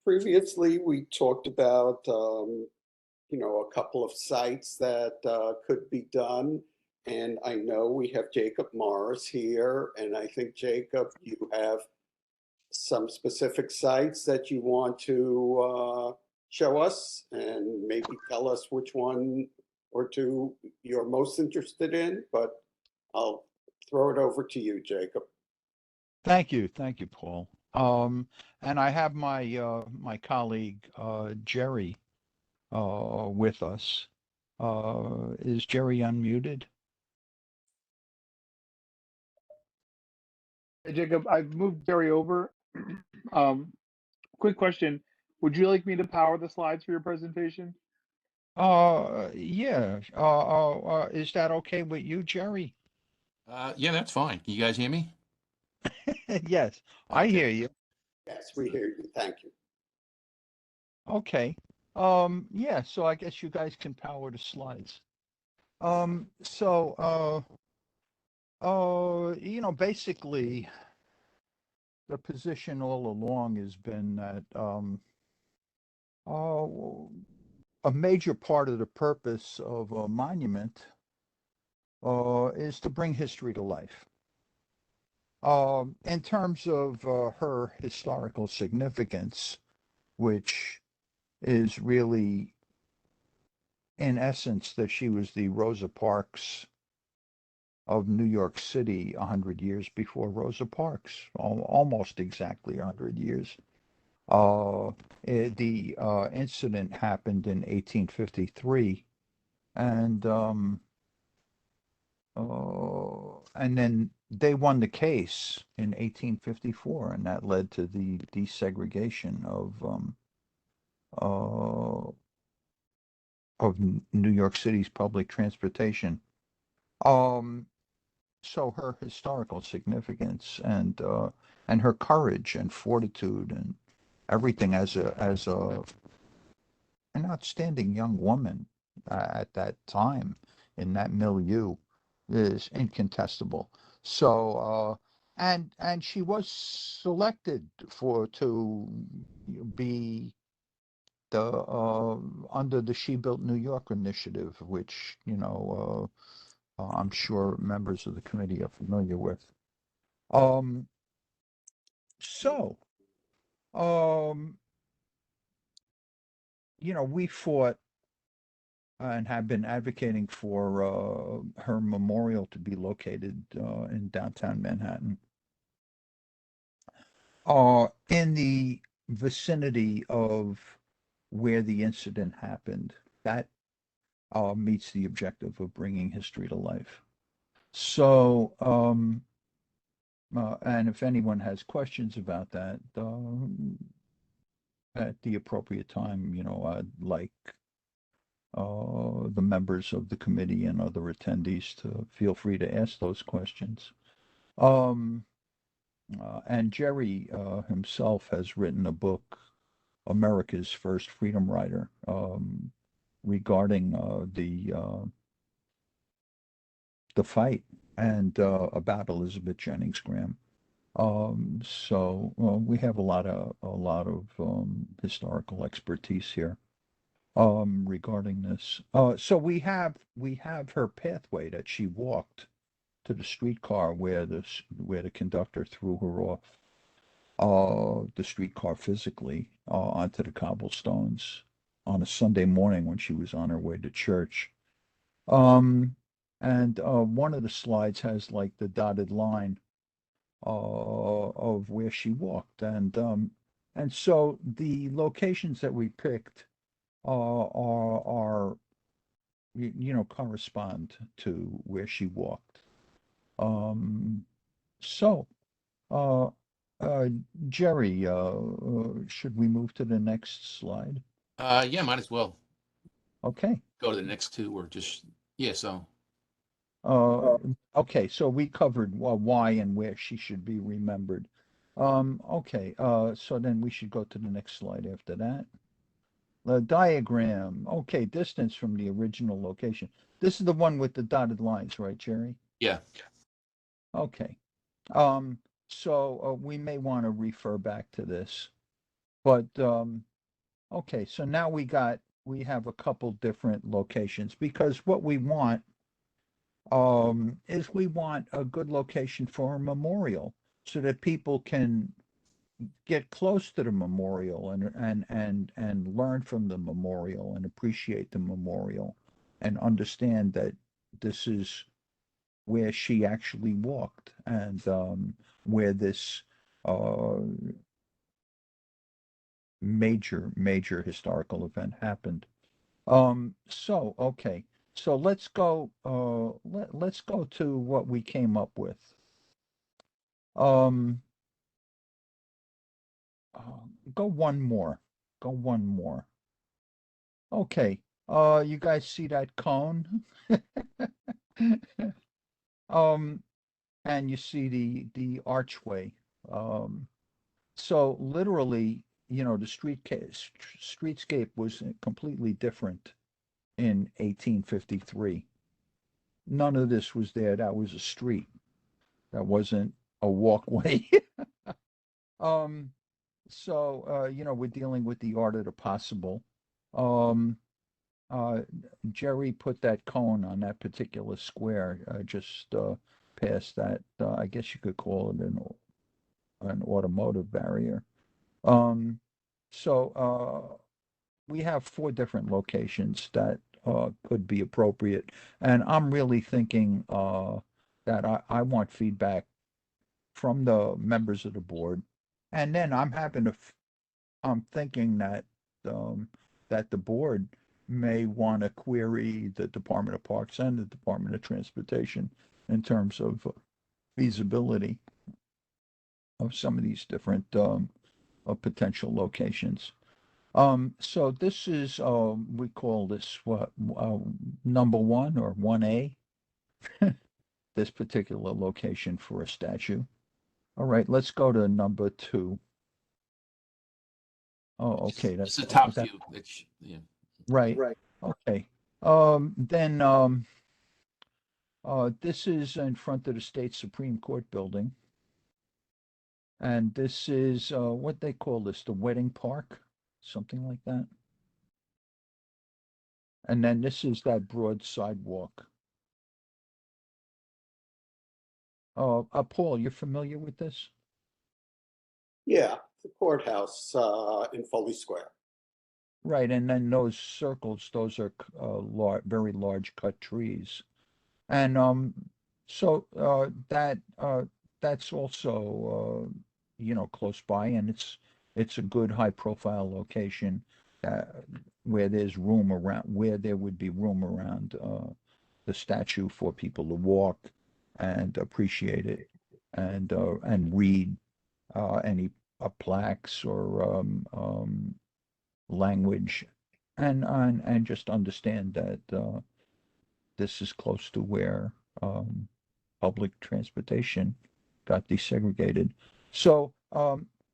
previously we talked about, a couple of sites that could be done. And I know we have Jacob Morris here, and I think, Jacob, you have some specific sites that you want to show us, and maybe tell us which one or two you're most interested in, but I'll throw it over to you, Jacob. Thank you, Paul. And I have my colleague Jerry with us. Is Jerry unmuted? Hey, Jacob, I've moved Jerry over. Quick question. Would you like me to power the slides for your presentation? Yeah. Is that okay with you, Jerry? Yeah, that's fine. Can you guys hear me? Yes, I Okay. hear you. Yes, we hear you. Thank you. Okay. Yeah, so I guess you guys can power the slides. Basically, the position all along has been that a major part of the purpose of a monument is to bring history to life. In terms of her historical significance, which is really, in essence, that she was the Rosa Parks of New York City 100 years before Rosa Parks, almost exactly 100 years. The incident happened in 1853, and then they won the case in 1854, and that led to the desegregation of New York City's public transportation. So her historical significance and her courage and fortitude and everything as an outstanding young woman at that time in that milieu is incontestable. So and she was selected to be the under the She Built New York initiative, which I'm sure members of the committee are familiar with. So we fought and have been advocating for her memorial to be located in downtown Manhattan, in the vicinity of where the incident happened. That meets the objective of bringing history to life. So, and if anyone has questions about that, at the appropriate time, I'd like the members of the committee and other attendees to feel free to ask those questions. And Jerry himself has written a book, America's First Freedom Rider, regarding the fight and about Elizabeth Jennings Graham. So we have a lot of historical expertise here regarding this. So we have her pathway that she walked to the streetcar where the conductor threw her off. the streetcar physically onto the cobblestones on a Sunday morning when she was on her way to church. Um, and one of the slides has like the dotted line of where she walked, and so the locations that we picked are correspond to where she walked. Um, so uh, uh, Jerry, should we move to the next slide? Yeah, might as well Okay. go to the next two or just, yeah, so. Uh, okay, so we covered why and where she should be remembered. Okay, so then we should go to the next slide after that. The diagram. Okay, distance from the original location. This is the one with the dotted lines, right, Jerry? Yeah. Okay. So we may want to refer back to this, but okay, so now we have a couple different locations because what we want is we want a good location for a memorial so that people can get close to the memorial and learn from the memorial and appreciate the memorial and understand that this is where she actually walked and where this uh, major historical event happened. So okay, so let's go. Let's go to what we came up with. Um, go one more. Go one more. Okay. You guys see that cone? Um, and you see the archway. Um, so literally, the streetscape was completely different in 1853. None of this was there. That was a street. That wasn't a walkway. Um, so we're dealing with the art of the possible. Um, uh, Jerry put that cone on that particular square, just past that. I guess you could call it an automotive barrier. Um, so we have four different locations that could be appropriate, and I'm really thinking that I want feedback from the members of the board, and then I'm thinking um, that the board may want to query the Department of Parks and the Department of Transportation in terms of feasibility of some of these different potential locations. So this is we call this what number one or 1A, this particular location for a statue. All right, let's go to number two. Oh, okay, It's that's the top is that view. It's, yeah. right? Okay. Then this is in front of the state Supreme Court building, and this is what they call this, the wedding park, something like that. And then this is that broad sidewalk. Paul, you're familiar with this? Yeah, the courthouse in Foley Square. Right, and then those circles, those are very large cut trees. And so that's also close by, and it's a good high profile location where there's room around where there would be room around the statue for people to walk and appreciate it and read any plaques or language and just understand that this is close to where public transportation got desegregated. So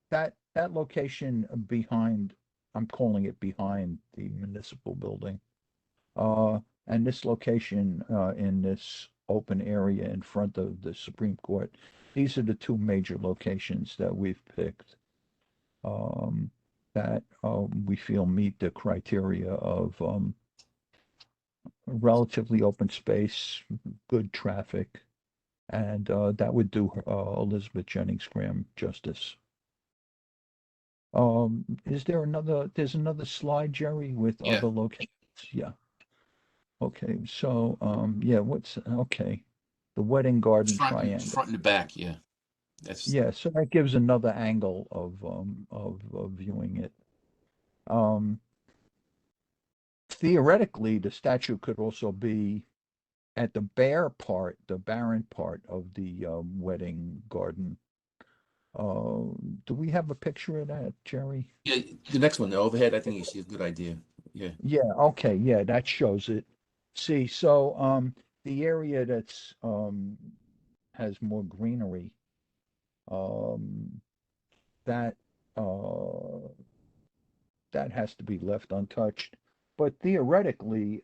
that location behind, I'm calling it behind the municipal building, and this location in this open area in front of the Supreme Court, these are the two major locations that we've picked that we feel meet the criteria of relatively open space, good traffic, and that would do Elizabeth Jennings Graham justice. Is there there's another slide, Jerry, with Yeah. other locations? Yeah. Okay, so, yeah, okay. The wedding garden triangle. Front and the back, yeah. That's Yeah, so that gives another angle of viewing it. Theoretically, the statue could also be at the the barren part of the wedding garden. Do we have a picture of that, Jerry? yeah. The next one, the overhead, I think you see a good idea. Yeah. Yeah, okay, yeah, that shows it. See, so the area that's has more greenery, um that that has to be left untouched. But theoretically,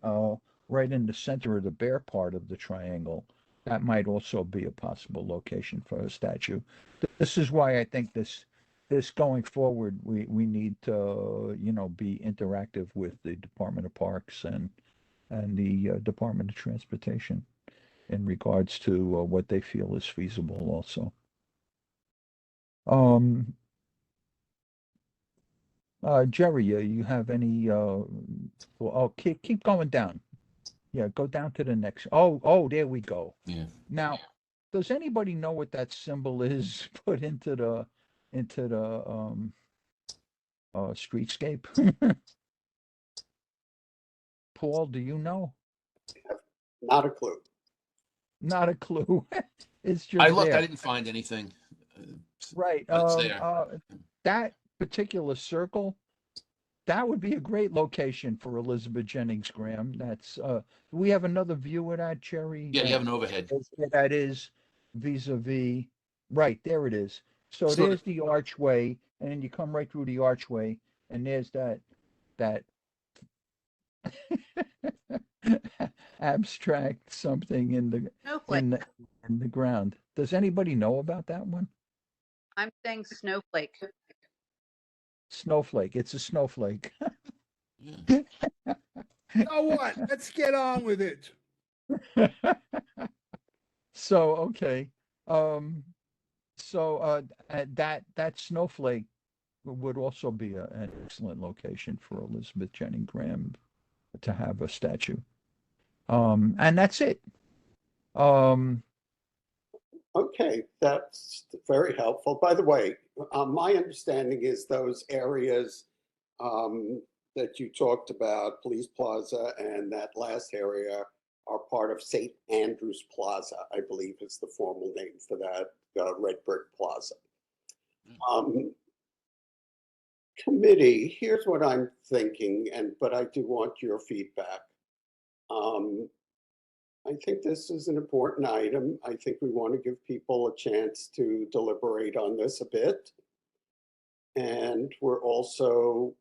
right in the center of the bare part of the triangle, that might also be a possible location for a statue. This is why I think this going forward, we need to, be interactive with the Department of Parks and the Department of Transportation in regards to what they feel is feasible also. Jerry, you have any, oh, keep going down. Yeah, go down to the next. Oh, there we go. Yeah. Now, does anybody know what that symbol is put into the streetscape? Paul, do you know? Not a clue. Not a clue. It's just I looked, there. I didn't find anything. Right. But it's there. That particular circle, that would be a great location for Elizabeth Jennings Graham. Do we have another view of that, Jerry? Yeah, you have an overhead. That is vis-a-vis, right, there it is. So So there's the archway, and then you come right through the archway, and there's that abstract something in Snowflake. the ground. Does anybody know about that one? I'm saying snowflake. Snowflake. It's a snowflake. Yeah. So what? Let's get on with it. So, okay. That snowflake would also be an excellent location for Elizabeth Jennings Graham to have a statue. And that's it. Okay, that's very helpful. By the way, my understanding is those areas that you talked about, Police Plaza and that last area, are part of St. Andrews Plaza, I believe is the formal name for that red brick plaza. Committee, here's what I'm thinking, but I do want your feedback. I think this is an important item. I think we want to give people a chance to deliberate on this a bit. And we're also,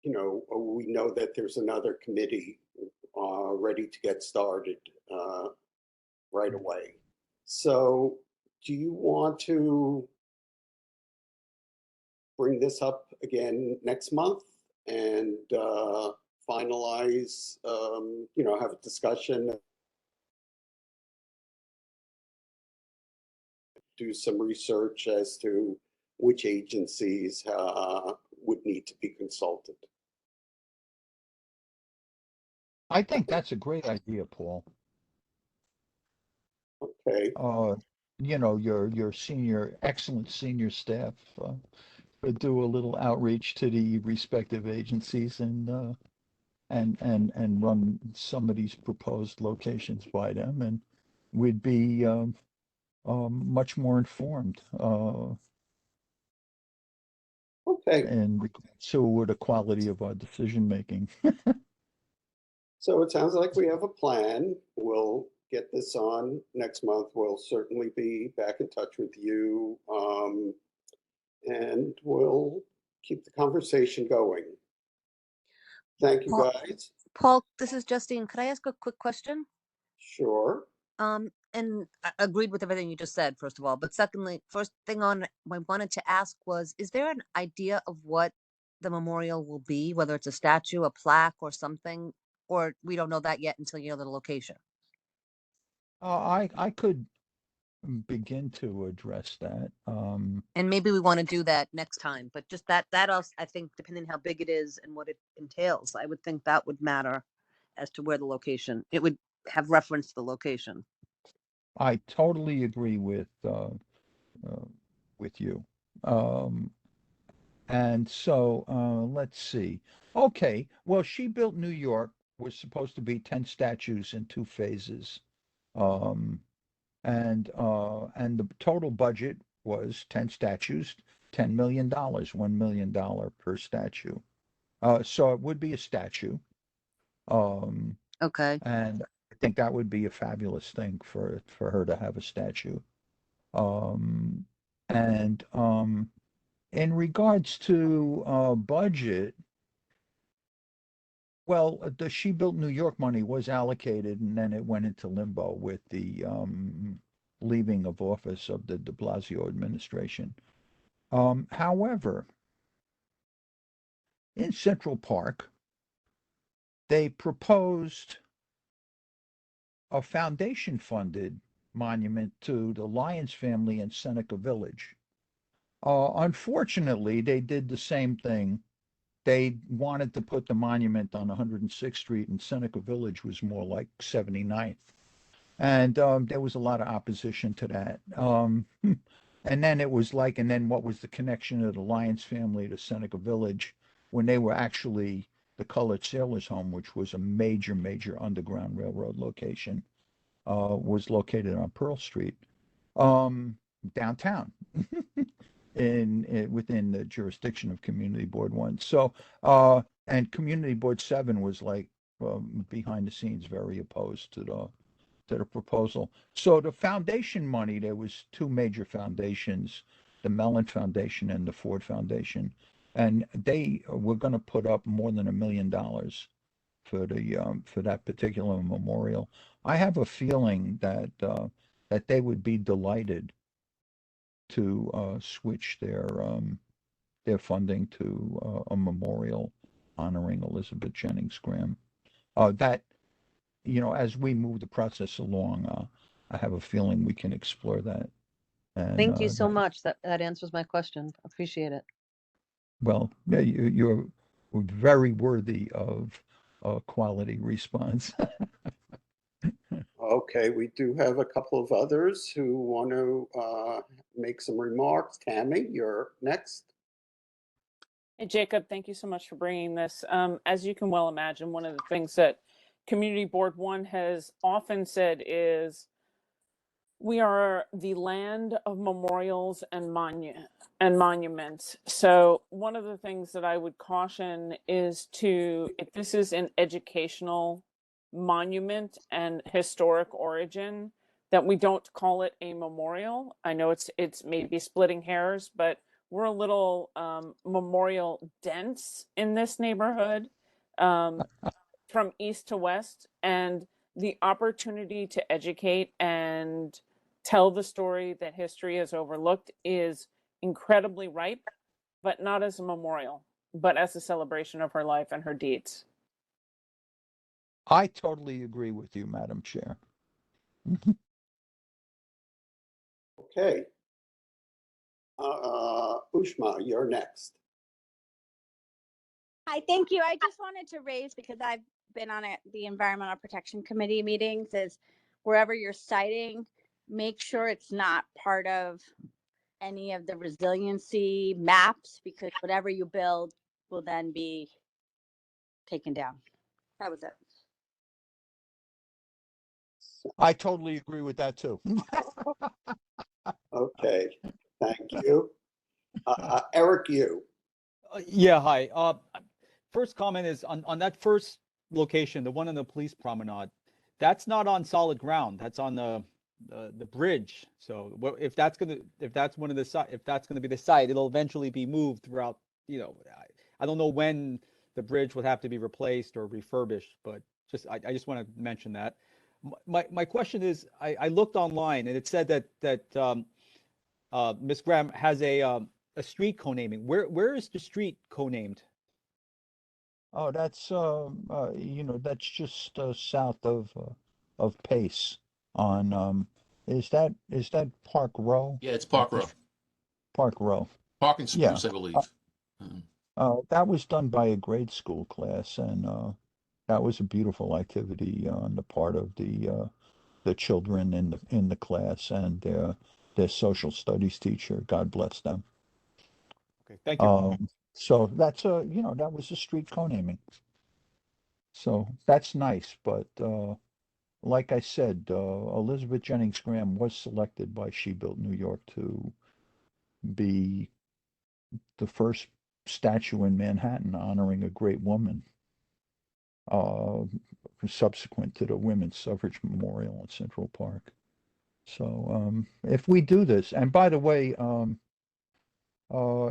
we know that there's another committee ready to get started right away. So do you want to bring this up again next month and finalize, have a discussion, do some research as to which agencies would need to be consulted? I think that's a great idea, Paul. Okay. Your excellent senior staff would do a little outreach to the respective agencies and run some of these proposed locations by them, and we'd be much more informed. Okay. And so would the quality of our decision making. So it sounds like we have a plan. We'll get this on next month. We'll certainly be back in touch with you, and we'll keep the conversation going. Thank you, guys. Paul, this is Justine. Could I ask a quick question? Sure. And I agreed with everything you just said, first of all. But secondly, first thing I wanted to ask was, is there an idea of what the memorial will be, whether it's a statue, a plaque, or something? Or we don't know that yet until you know the location? I could begin to address that. And maybe we want to do that next time, but just that also, I think, depending how big it is and what it entails, I would think that would matter as to where the location, it would have reference to the location. I totally agree with you. And so let's see. Okay, well, She Built New York was supposed to be 10 statues in 2 phases. Um, and the total budget was 10 statues, $10 million, $1 million per statue. So it would be a statue. Okay. And I think that would be a fabulous thing for her to have a statue. Um, and in regards to budget, well, the She Built New York money was allocated, and then it went into limbo with the leaving of office of the de Blasio administration. However, in Central Park, they proposed a foundation-funded monument to the Lyons family in Seneca Village. Unfortunately, they did the same thing. They wanted to put the monument on 106th Street, and Seneca Village was more like 79th. And there was a lot of opposition to that. And then it was like, and then what was the connection of the Lyons family to Seneca Village when they were actually the Colored Sailors Home, which was a major, major Underground Railroad location, was located on Pearl Street, downtown, within the jurisdiction of Community Board 1. So, and Community Board 7 was like behind the scenes very opposed to the proposal. So the foundation money, there was 2 major foundations, the Mellon Foundation and the Ford Foundation, and they were going to put up more than $1 million for that particular memorial. I have a feeling that that they would be delighted to switch their funding to a memorial honoring Elizabeth Jennings Graham. That, as we move the process along, I have a feeling we can explore that. And Thank you so much. That answers my question. Appreciate it. Well, yeah, you're very worthy of a quality response. Okay, we do have a couple of others who want to make some remarks. Tammy, you're next. Hey, Jacob, thank you so much for bringing this. As you can well imagine, one of the things that Community Board 1 has often said is we are the land of memorials and monuments. So one of the things that I would caution is if this is an educational monument and historic origin, that we don't call it a memorial. I know it's maybe splitting hairs, but we're a little memorial dense in this neighborhood, from east to west, and the opportunity to educate and tell the story that history has overlooked is incredibly ripe, but not as a memorial, but as a celebration of her life and her deeds. I totally agree with you, Madam Chair. Okay. Ushma, you're next. Hi, thank you. I just wanted to raise, because I've been on the Environmental Protection Committee meetings, is wherever you're citing, make sure it's not part of any of the resiliency maps, because whatever you build will then be taken down. That was it. I totally agree with that too. Okay, thank you. Eric, you. Yeah, hi. First comment is on that first location, the one on the police promenade. That's not on solid ground. That's on the bridge. So if that's gonna be the site, it'll eventually be moved throughout. I don't know when the bridge would have to be replaced or refurbished, but I just want to mention that. My question is, I looked online and it said that Ms. Graham has a street co-naming. Where is the street co-named? Oh, that's that's just south of Pace on Is that Park Row? Yeah, it's Park At the Row. Park Row. Park and Yeah. Spruce, I believe. Mm. That was done by a grade school class, and that was a beautiful activity on the part of the children in the class and their social studies teacher. God bless them. Okay, thank you. So that's that was a street co-naming. So that's nice, but like I said, Elizabeth Jennings Graham was selected by She Built New York to be the first statue in Manhattan honoring a great woman, uh, subsequent to the Women's Suffrage Memorial in Central Park. So if we do this, and by the way,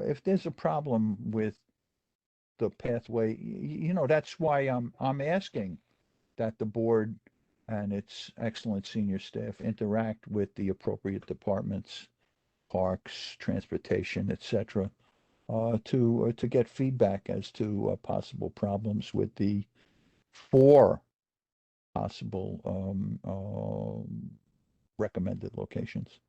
if there's a problem with the pathway, that's why I'm asking that the board and its excellent senior staff interact with the appropriate departments, parks, transportation, etc., to get feedback as to possible problems with the 4 possible recommended locations.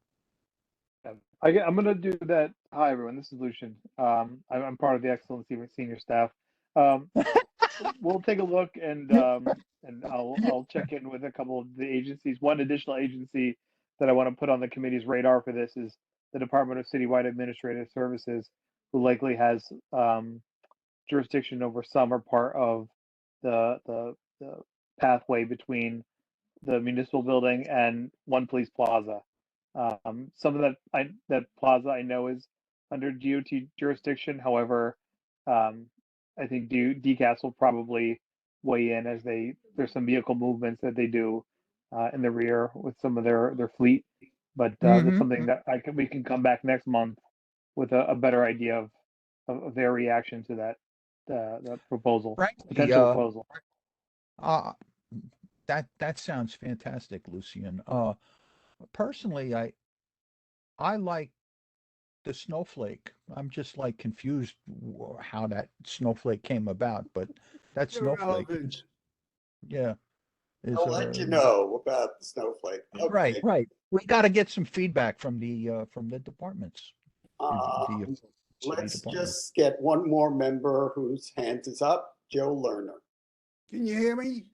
I'm going to do that. Hi, everyone. This is Lucian. I'm part of the Excellent Senior Staff. We'll take a look and I'll check in with a couple of the agencies. One additional agency that I want to put on the committee's radar for this is the Department of Citywide Administrative Services, who likely has jurisdiction over some or part of the pathway between the municipal building and One Police Plaza. Some of that plaza I know is under DOT jurisdiction. However, I think DCAS will probably weigh in as there's some vehicle movements that they do in the rear with some of their fleet. But that's something that we can come back next month with a better idea of their reaction to that proposal, Frankly, potential proposal. That sounds fantastic, Lucian. Personally, I like the snowflake. I'm just like confused how that snowflake came about, but that snowflake, Irrelevant. yeah, is I'll let you know about the snowflake. right, Okay. right. We got to get some feedback from the departments, the city Let's department. just get one more member whose hand is up, Joe Lerner. Can you hear me?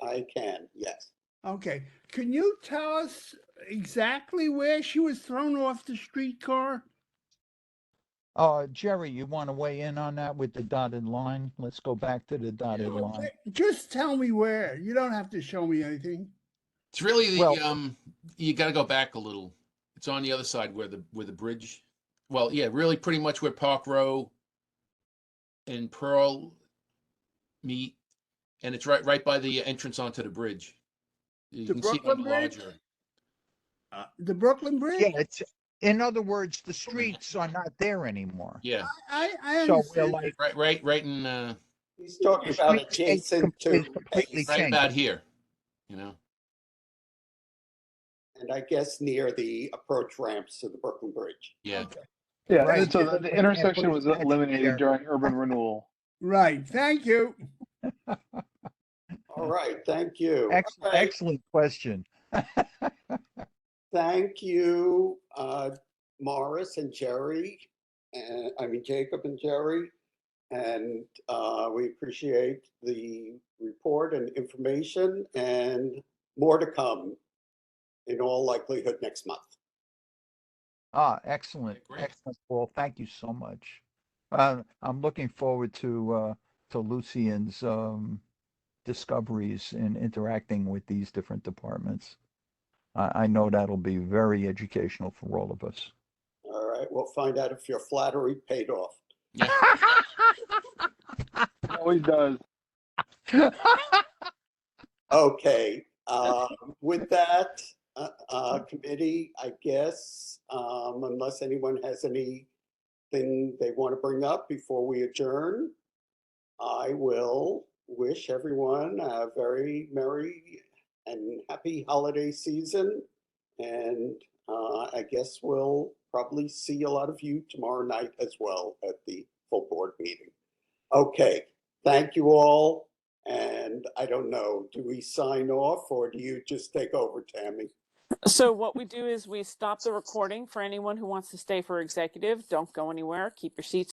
I can, yes. Okay. Can you tell us exactly where she was thrown off the streetcar? Jerry, you want to weigh in on that with the dotted line? Let's go back to the dotted line. Just tell me where. You don't have to show me anything. It's really the Well- you got to go back a little. It's on the other side where the bridge. Well, yeah, really pretty much where Park Row and Pearl meet, and it's right by the entrance onto the bridge. You The can see it Brooklyn on the Bridge? larger. The Brooklyn Bridge? Yeah, in other words, the streets are not there anymore. Yeah, I So understand. we're like, right in He's talking the about streetscape adjacent to, is completely right changed. about here. You know. and I guess near the approach ramps to the Brooklyn Bridge. Yeah. Yeah, Right. so the intersection was That's eliminated there. during urban renewal. Right. Thank you. All right, thank you. Excellent, All right, excellent question. thank you, Morris and Jerry, and Jacob and Jerry. And we appreciate the report and information, and more to come in all likelihood next month. Excellent, Great. excellent, Paul. Thank you so much. I'm looking forward to Lucian's discoveries in interacting with these different departments. I know that'll be very educational for all of us. All right, we'll find out if your flattery paid off. Yeah. Always does. Okay, with that, committee, I guess, unless anyone has anything they want to bring up before we adjourn, I will wish everyone a very merry and happy holiday season. And I guess we'll probably see a lot of you tomorrow night as well at the full board meeting. Okay, thank you all. And I don't know, do we sign off or do you just take over, Tammy? So what we do is we stop the recording for anyone who wants to stay for executive. Don't go anywhere. Keep your seats